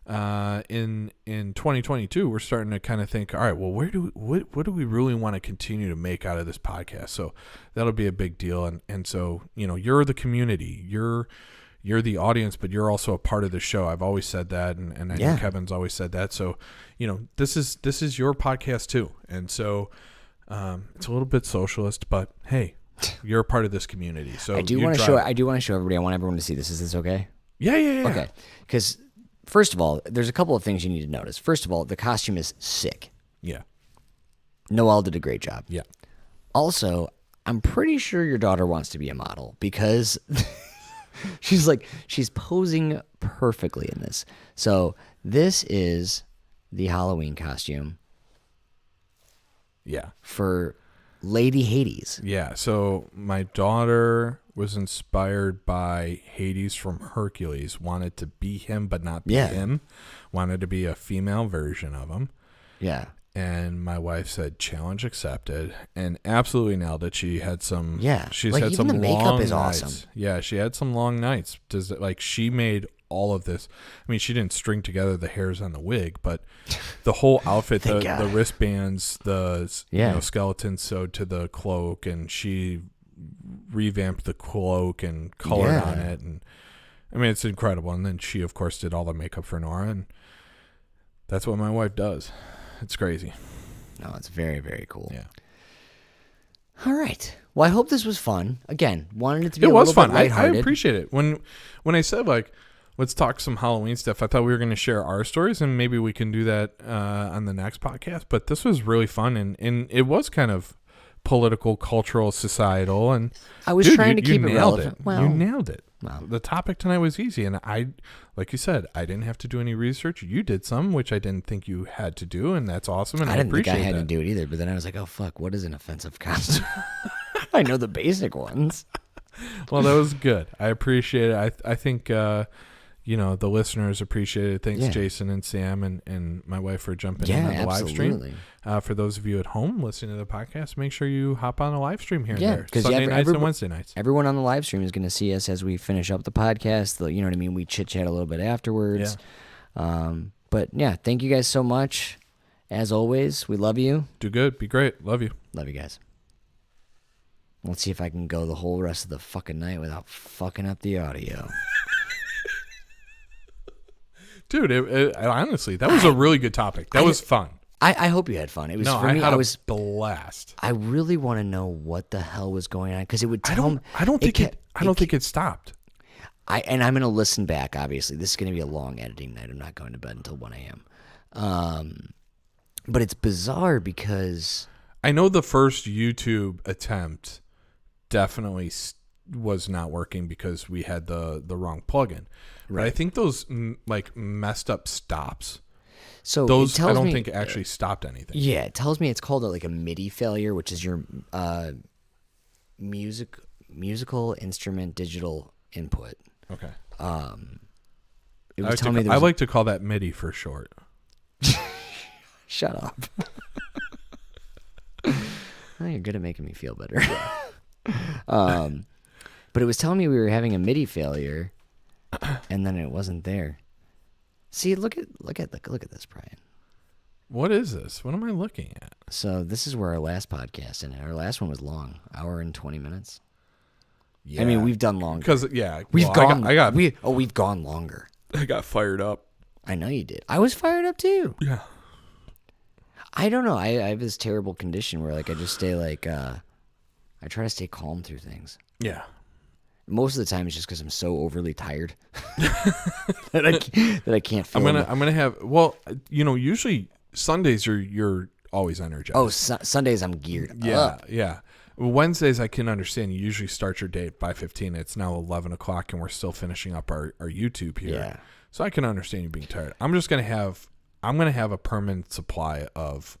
in 2022, we're starting to kind of think, all right, well, what do we really want to continue to make out of this podcast? So that'll be a big deal. And so, you know, you're the community, you're the audience, but you're also a part of the show. I've always said that. And I know Kevin's always said that. So, you know, this is your podcast too. And so, it's a little bit socialist, but hey, you're a part of this community. So I do want to show everybody. I want everyone to see this. Is this okay? Yeah. Okay. Because first of all, there's a couple of things you need to notice. First of all, the costume is sick. Yeah. Noelle did a great job. Yeah. Also, I'm pretty sure your daughter wants to be a model because she's posing perfectly in this. So this is the Halloween costume. Yeah. For Lady Hades. Yeah. So my daughter was inspired by Hades from Hercules, wanted to be him, but not be him, wanted to be a female version of him. Yeah. And my wife said, challenge accepted, and absolutely nailed it. She had some, she's like, had even some the makeup long is nights. awesome. Yeah. She had some long nights. She made all of this. I mean, she didn't string together the hairs on the wig, but the whole outfit, the wristbands, the skeleton sewed to the cloak, and she revamped the cloak and colored on it. And I mean, it's incredible. And then she, of course, did all the makeup for Nora, and that's what my wife does. It's crazy. No, it's very, very cool. Yeah. All right. Well, I hope this was fun. Again, wanted it to be It a was little fun. bit I lighthearted. appreciate it. When I said, like, let's talk some Halloween stuff, I thought we were going to share our stories, and maybe we can do that on the next podcast. But this was really fun, and it was kind of political, cultural, societal, and I was trying to keep it relevant. You nailed it. Wow. The topic tonight was easy, and like you said, I didn't have to do any research. You did some, which I didn't think you had to do, and that's awesome. And I didn't think appreciate I had that. to do it either, but then I was like, oh fuck, what is an offensive costume? I know the basic ones. Well, that was good. I appreciate it. I think the listeners appreciate it. Thanks, Jason and Sam and my wife for jumping in on the live stream. For those of you at home listening to the podcast, make sure you hop on the live stream here and there. Sunday nights and Wednesday nights. Everyone on the live stream is going to see us as we finish up the podcast. You know what I mean? We chit-chat a little bit afterwards. Yeah. But yeah, thank you guys so much. As always, we love you. Do good. Be great. Love you. Love you guys. Let's see if I can go the whole rest of the fucking night without fucking up the audio. Dude, honestly, that was a really good topic. That was fun. I hope you had fun. It was for me. I was blast. I really want to know what the hell was going on because it would tell me. I don't think it stopped. I'm going to listen back. Obviously, this is going to be a long editing night. I'm not going to bed until 1 a.m. But it's bizarre because I know the first YouTube attempt definitely was not working because we had the wrong plugin. Right. But I think those messed up stops. So those I don't think actually stopped anything. Yeah, it tells me it's called a MIDI failure, which is your musical instrument digital input. Okay. it was telling me there I was like to call that MIDI for short. Shut up. Oh, you're good at making me feel better. But it was telling me we were having a MIDI failure, and then it wasn't there. See, look at this, Brian. What is this? What am I looking at? So this is where our last podcast ended. Our last one was long, hour and 20 minutes. Yeah. I mean, we've done longer. Because We've gone longer. I got fired up. I know you did. I was fired up too. Yeah. I don't know. I have this terrible condition where like I just stay like I try to stay calm through things. Yeah. Most of the time it's just because I'm so overly tired that I can't feel. I'm gonna have usually Sundays you're always energized. Oh, Sundays I'm geared up. Yeah. Wednesdays I can understand. You usually start your day at 5:15. It's now 11 o'clock and we're still finishing up our YouTube here. Yeah. So I can understand you being tired. I'm gonna have a permanent supply of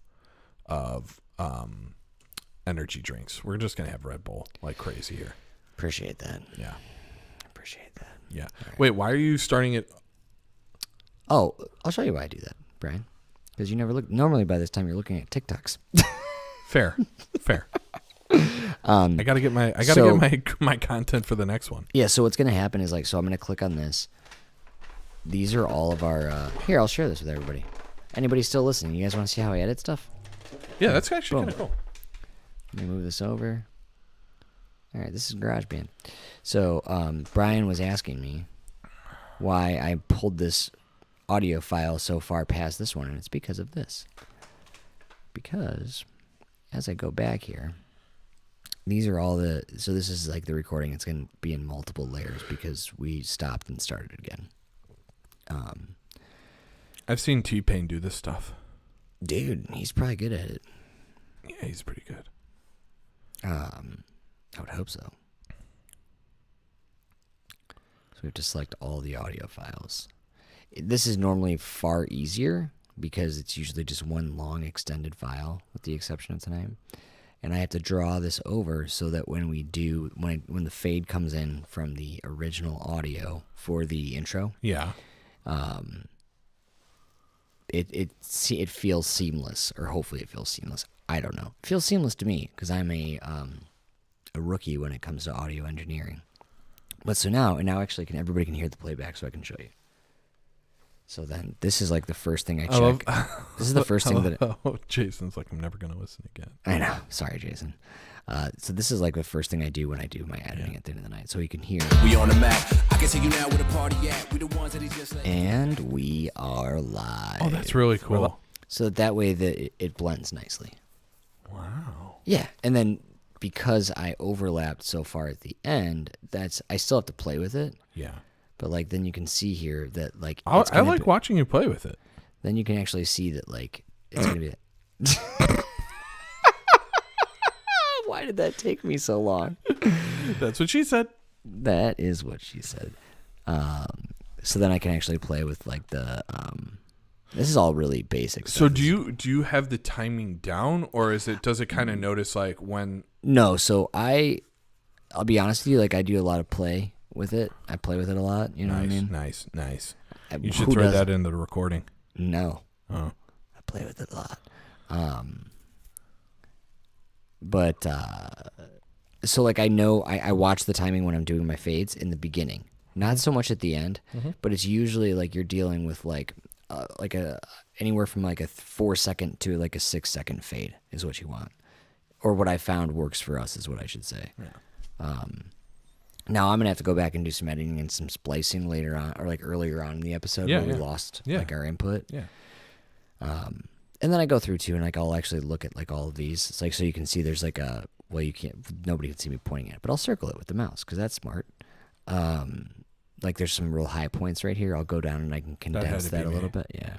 energy drinks. We're just gonna have Red Bull like crazy here. Appreciate that. Yeah. Appreciate that. Yeah. Right. Wait, why are you starting it? Oh, I'll show you why I do that, Brian. Because you never look. Normally by this time you're looking at TikToks. Fair. I gotta get my content for the next one. Yeah. So what's gonna happen is I'm gonna click on this. These are all of our. Here, I'll share this with everybody. Anybody still listening? You guys want to see how I edit stuff? Yeah, that's actually kind of cool. Let me move this over. All right, this is GarageBand. So Brian was asking me why I pulled this audio file so far past this one, and it's because of this. Because as I go back here, these are all so this is like the recording. It's going to be in multiple layers because we stopped and started again. I've seen T-Pain do this stuff. Dude, he's probably good at it. Yeah, he's pretty good. I would hope so. So we have to select all the audio files. This is normally far easier because it's usually just one long extended file with the exception of tonight. And I have to draw this over so that when the fade comes in from the original audio for the intro, it feels seamless, or hopefully it feels seamless. I don't know. It feels seamless to me because I'm a rookie when it comes to audio engineering. But so now actually everybody can hear the playback, so I can show you. So then this is like the first thing I check. This is the first thing that. Oh, Jason's like, I'm never gonna listen again. I know. Sorry, Jason. So this is like the first thing I do when I do my editing at the end of the night, so you can hear. We on the map. I can take you now where the party at. We the ones that he just let. And we are live. Oh, that's really cool. So that way it blends nicely. Wow. Yeah, and then because I overlapped so far at the end, I still have to play with it. Yeah. But like then you can see here that like I like watching you play with it. Then you can actually see that like it's gonna be. Why did that take me so long? That's what she said. That is what she said. So then I can actually play with like the. This is all really basic. So stuff. do you have the timing down, or does it kind of notice like when? No, so I'll be honest with you. Like I do a lot of play with it. I play with it a lot. You know what I mean? Nice. You should throw that in the recording. No. Oh. I play with it a lot. But so like I know I watch the timing when I'm doing my fades in the beginning, not so much at the end, but it's usually like you're dealing with like anywhere from like a 4-second to like a 6-second fade is what you want, or what I found works for us is what I should say. Yeah. Now I'm gonna have to go back and do some editing and some splicing later on, or like earlier on in the episode where we lost like our input. Yeah. And then I go through too, and like I'll actually look at like all of these. It's like so you can see there's like nobody can see me pointing at it, but I'll circle it with the mouse because that's smart. Like there's some real high points right here. I'll go down and I can condense that a little bit. Yeah.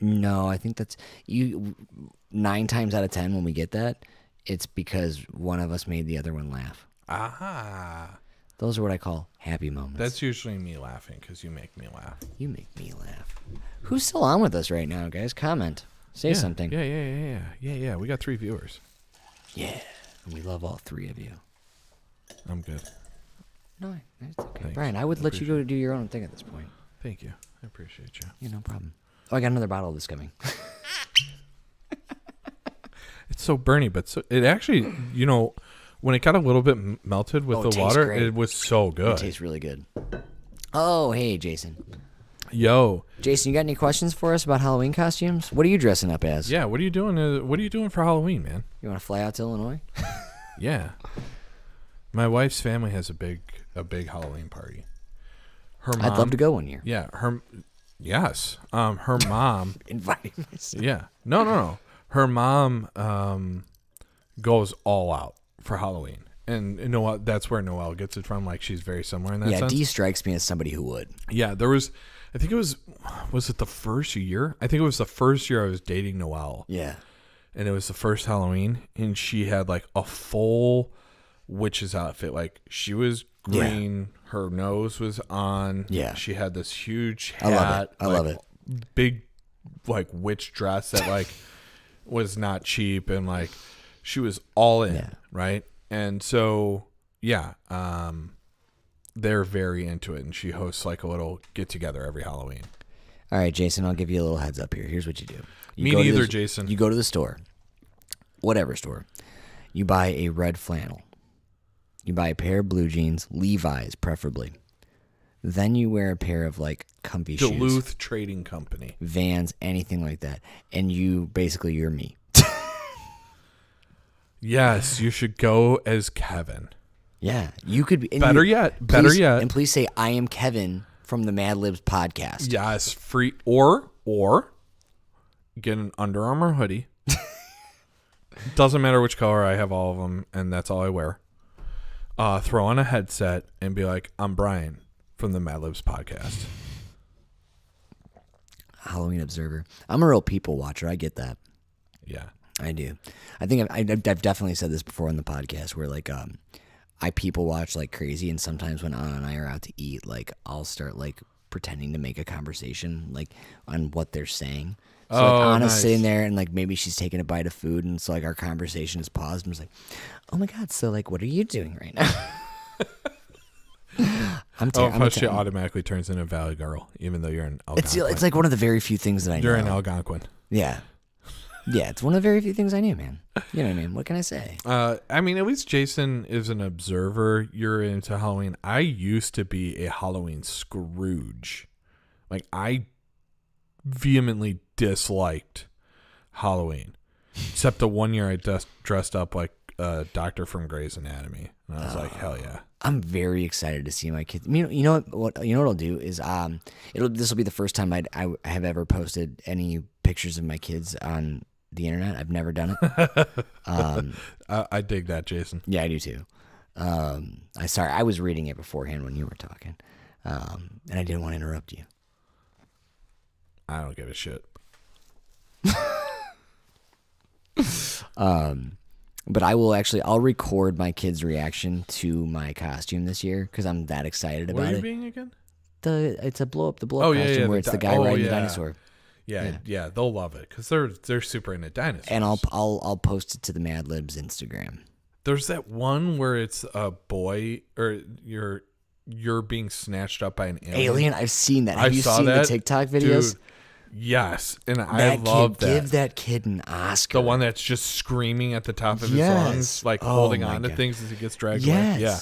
No, I think that's 9 times out of 10 when we get that, it's because one of us made the other one laugh. Aha. Those are what I call happy moments. That's usually me laughing because you make me laugh. You make me laugh. Who's still on with us right now, guys? Comment. Say something. Yeah. We got 3 viewers. Yeah. And we love all 3 of you. I'm good. No, that's okay. Thanks. Brian, I would let you go do your own thing at this point. Thank you. I appreciate you. Yeah, no problem. Oh, I got another bottle of this coming. It's so burny, but it actually, when it got a little bit melted with the water, great. it was so good. It tastes really good. Oh, hey, Jason. Yo. Jason, you got any questions for us about Halloween costumes? What are you dressing up as? Yeah, what are you doing? What are you doing for Halloween, man? You want to fly out to Illinois? Yeah. My wife's family has a big Halloween party. Her mom, I'd love to go one year. Yeah, yes. Her mom Inviting myself. Yeah. No. Her mom goes all out for Halloween. And Noelle, that's where Noelle gets it from. Like, she's very similar in that sense. Dee strikes me as somebody who would. Yeah, I think it was it the first year? I think it was the first year I was dating Noelle. Yeah. And it was the first Halloween, and she had like a full witch's outfit. Like, she was green, her nose was on. Yeah. She had this huge hat. I love it. Big, like, witch dress that, like, was not cheap, and, like, she was all in, right? And so, yeah, they're very into it, and she hosts, like, a little get-together every Halloween. All right, Jason, I'll give you a little heads up here. Here's what you do. Me neither, Jason. You go to the store, whatever store. You buy a red flannel. You buy a pair of blue jeans, Levi's preferably. Then you wear a pair of, like, comfy shoes. Duluth Trading Company. Vans, anything like that. And you're me. Yes, you should go as Kevin. Yeah, you could be. Better yet. And please say, I am Kevin from the MadLibs podcast. Yes, free or get an Under Armour hoodie. Doesn't matter which color, I have all of them, and that's all I wear. Throw on a headset and be like, I'm Brian from the MadLibs podcast. Halloween Observer. I'm a real people watcher. I get that. Yeah. I do. I think I've definitely said this before on the podcast where, like, I people watch like crazy, and sometimes when Anna and I are out to eat, like, I'll start, like, pretending to make a conversation, like, on what they're saying. So, like, Anna's sitting there, and, like, maybe she's taking a bite of food, and so, like, our conversation is paused, and I'm just like, oh my God, so, like, what are you doing right now? Plus she automatically turns into a Valley Girl, even though you're an Algonquin. It's like one of the very few things that I know. You're an Algonquin. Yeah. Yeah, it's one of the very few things I knew, man. You know what I mean? What can I say? I mean, at least Jason is an observer. You're into Halloween. I used to be a Halloween Scrooge. Like, I vehemently disliked Halloween. Except the one year I dressed up like a doctor from Grey's Anatomy. And I was like, hell yeah. I'm very excited to see my kids. You know what I'll do is this will be the first time I have ever posted any pictures of my kids on the internet. I've never done it. I dig that, Jason. Yeah, I do too. I was reading it beforehand when you were talking, and I didn't want to interrupt you. I don't give a shit. But I'll record my kids' reaction to my costume this year because I'm that excited about it. What are you being again? It's a blow up costume where it's the guy riding the dinosaur. Yeah, they'll love it because they're super into dinosaurs. And I'll post it to the MadLibs Instagram. There's that one where it's a boy or you're being snatched up by an alien. I've seen that. Have you seen the TikTok videos? Dude, yes, and I love that. Give that kid an Oscar. The one that's just screaming at the top of his lungs, like holding on to things as he gets dragged away. Yeah,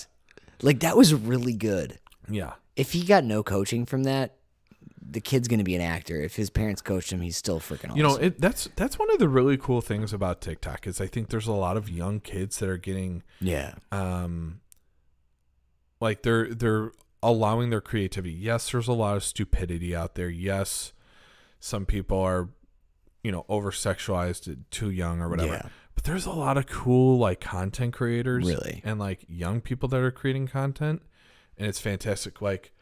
like that was really good. Yeah. If he got no coaching from that, the kid's going to be an actor. If his parents coached him, he's still freaking awesome. You know, that's one of the really cool things about TikTok is I think there's a lot of young kids that are getting like they're allowing their creativity. Yes, there's a lot of stupidity out there. Yes, some people are, over sexualized too young or whatever. Yeah. But there's a lot of cool like content creators, really, and like young people that are creating content, and it's fantastic. Like,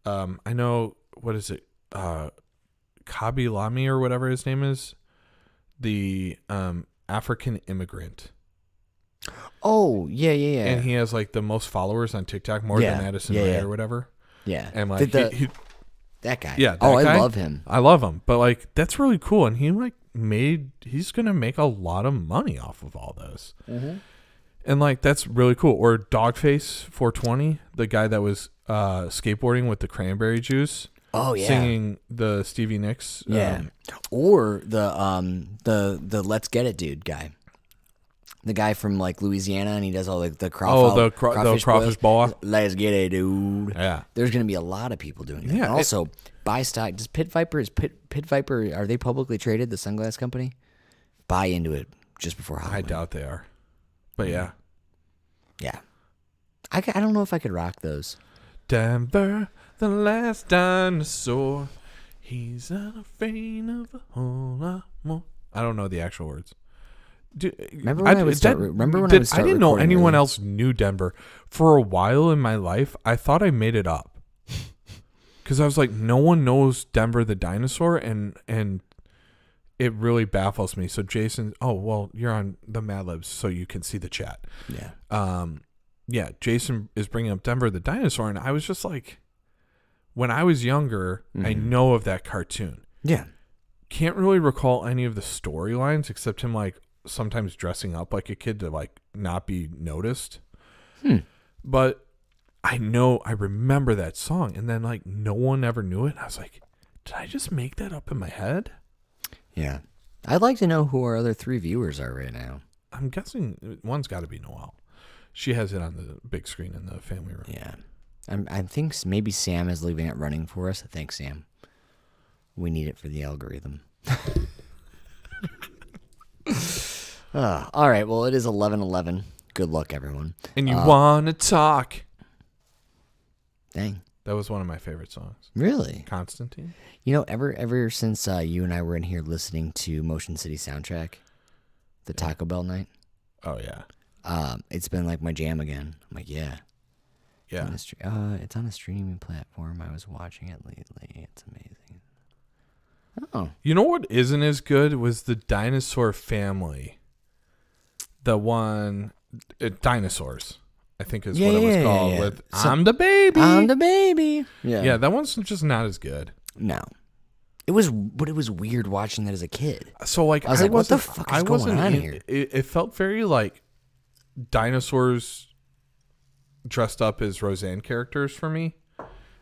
I know, what is it, Kabi Lami or whatever his name is, the African immigrant. Oh yeah. And he has like the most followers on TikTok, more than Addison Rae or whatever. Yeah, and like that guy. Yeah. I love him. I love him. But like, that's really cool. And he's going to make a lot of money off of all this. Mm-hmm. And like, that's really cool. Or Dogface 420, the guy that was skateboarding with the cranberry juice. Oh yeah. singing the Stevie Nicks. Yeah. Or the Let's Get It dude guy. The guy from like Louisiana, and he does all like the crawfish boil. Let's get it, dude. Yeah. There's gonna be a lot of people doing that. Yeah, And also, buy stock. Does Pit Viper are they publicly traded? The sunglass company. Buy into it just before Halloween. I doubt they are, but yeah. Yeah. I don't know if I could rock those. Denver, the last dinosaur. He's not afraid of a whole lot more. I don't know the actual words. Dude, Remember when I would start I didn't know recording anyone early? else knew Denver. For a while in my life, I thought I made it up. Because I was like, no one knows Denver the dinosaur, and it really baffles me. So Jason, you're on the MadLibs, so you can see the chat. Yeah. Jason is bringing up Denver the dinosaur, and I was just like, when I was younger, I know of that cartoon. Yeah. Can't really recall any of the storylines except him like sometimes dressing up like a kid to like not be noticed. But I remember that song, and then like no one ever knew it. And I was like, did I just make that up in my head? Yeah. I'd like to know who our other 3 viewers are right now. I'm guessing one's got to be Noelle. She has it on the big screen in the family room. Yeah. I think maybe Sam is leaving it running for us. Thanks, Sam. We need it for the algorithm. All right. Well, it is 11:11. Good luck, everyone. And you want to talk. Dang. That was one of my favorite songs. Really? Constantine. You know, ever since you and I were in here listening to Motion City Soundtrack, the Taco Bell night, Oh, yeah. it's been like my jam again. I'm like, yeah. Yeah. It's on a streaming platform. I was watching it lately. It's amazing. Oh. You know what isn't as good was the Dinosaur Family. The one, Dinosaurs, I think is what it was called. With I'm the baby. I'm the baby. Yeah. Yeah, that one's just not as good. No. It was weird watching that as a kid. So like, I was like, what the fuck is going on here? It felt very like dinosaurs dressed up as Roseanne characters for me,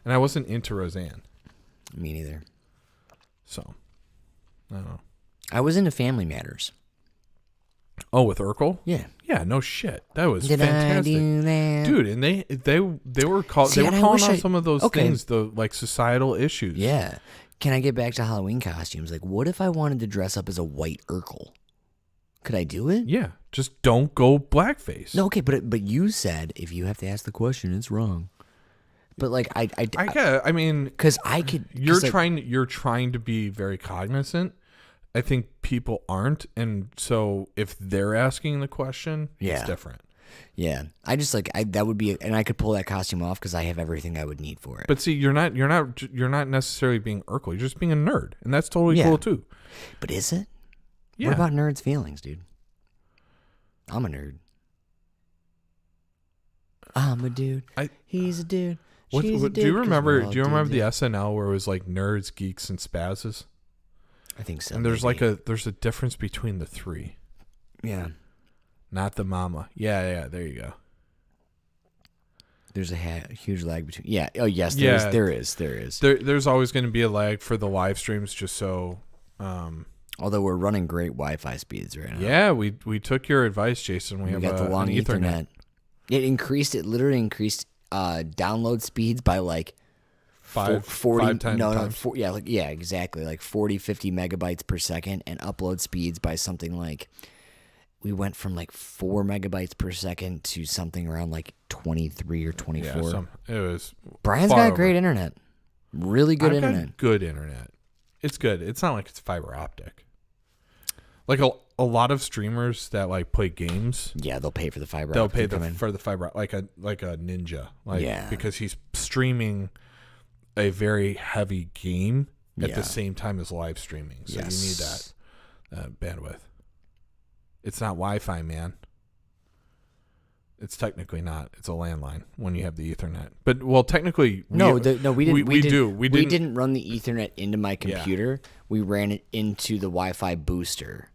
and I wasn't into Roseanne. Me neither. So, I don't know. I was into Family Matters. Oh, with Urkel? Yeah. Yeah, no shit. That was Did fantastic. I do that? Dude, and they were calling out some of those things, the like societal issues. Yeah. Can I get back to Halloween costumes? Like, what if I wanted to dress up as a white Urkel? Could I do it? Yeah, just don't go blackface. No, okay, but you said if you have to ask the question, it's wrong. But like I mean, because I could. You're trying to be very cognizant. I think people aren't, and so if they're asking the question, it's different. Yeah, I just like that would be, and I could pull that costume off because I have everything I would need for it. But see, you're not necessarily being Urkel. You're just being a nerd, and that's totally cool too. But is it? Yeah. What about nerds' feelings, dude? I'm a nerd. I'm a dude. He's a dude. She's a dude. Do you remember? Do you remember the dudes. SNL where it was like nerds, geeks, and spazzes? I think so. And there's maybe. there's a difference between the three. Yeah. Not the mama. Yeah. There you go. There's a huge lag between. Yeah. Oh yes. There is. There's always going to be a lag for the live streams, just so. Although we're running great Wi-Fi speeds right now. Yeah, we took your advice, Jason. We have got the long Ethernet. It literally increased download speeds by like 40 times. Exactly, like 40-50 megabytes per second, and upload speeds by something like, we went from like 4 megabytes per second to something around like 23 or 24. Yeah, it was. Brian's got great internet, really good internet. Good internet. It's good. It's not like it's fiber optic. Like a lot of streamers that like play games. Yeah, they'll pay for the fiber. They'll pay for the fiber, like a ninja, because he's streaming a very heavy game at the same time as live streaming. So you need that bandwidth. It's not Wi-Fi, man. It's technically not. It's a landline when you have the Ethernet. But technically, we didn't. We didn't run the Ethernet into my computer. Yeah. We ran it into the Wi-Fi booster.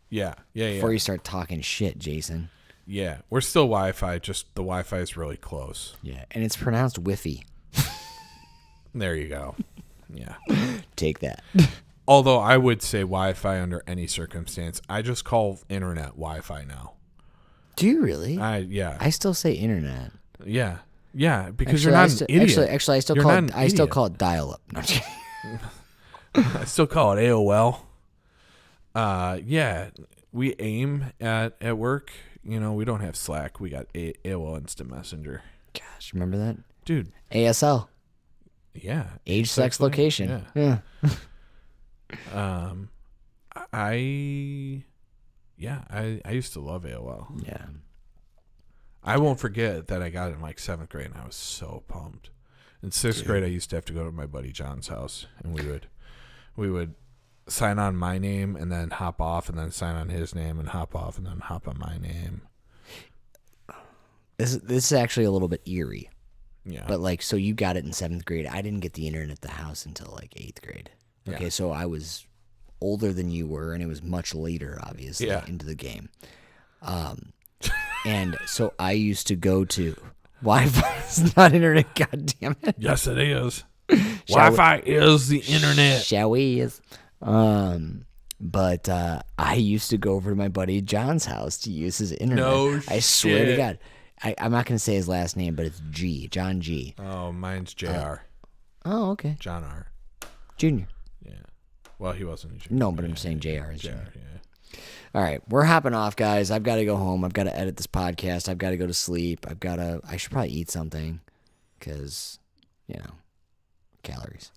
Yeah. Before you start talking shit, Jason. Yeah, we're still Wi-Fi. Just the Wi-Fi is really close. Yeah, and it's pronounced Wi-Fi. There you go. Yeah. Take that. Although I would say Wi-Fi under any circumstance. I just call internet Wi-Fi now. Do you really? Yeah. I still say internet. Yeah. Yeah, because Actually, you're not an idiot. Actually, I still You're call not it. an I still idiot. call it dial-up. No, I'm just kidding. I still call it AOL. Yeah, we aim at work. You know, we don't have Slack. We got AOL Instant Messenger. Gosh, remember that? Dude, ASL. yeah. Age, sex, location. Yeah. Yeah. I used to love AOL. Yeah. I won't forget that I got it in like 7th grade, and I was so pumped. In 6th grade, I used to have to go to my buddy John's house, and we would sign on my name and then hop off, and then sign on his name and hop off, and then hop on my name. This is actually a little bit eerie. Yeah. But like, so you got it in 7th grade. I didn't get the internet at the house until like 8th grade. Okay, Yeah. so I was older than you were, and it was much later, obviously, Yeah. into the game. And so I used to go to Wi-Fi. It's not internet. God damn it. Yes, it is. Wi-Fi is the internet. Shall we? Yes. But I used to go over to my buddy John's house to use his internet. No I swear to shit. God. I'm not going to say his last name, but it's G. John G. Oh, mine's JR. Oh, okay. John R. Junior. Yeah. Well, he wasn't. No, but I'm saying JR is JR, Junior. yeah. All right, we're hopping off, guys. I've got to go home. I've got to edit this podcast. I've got to go to sleep. I should probably eat something because, calories.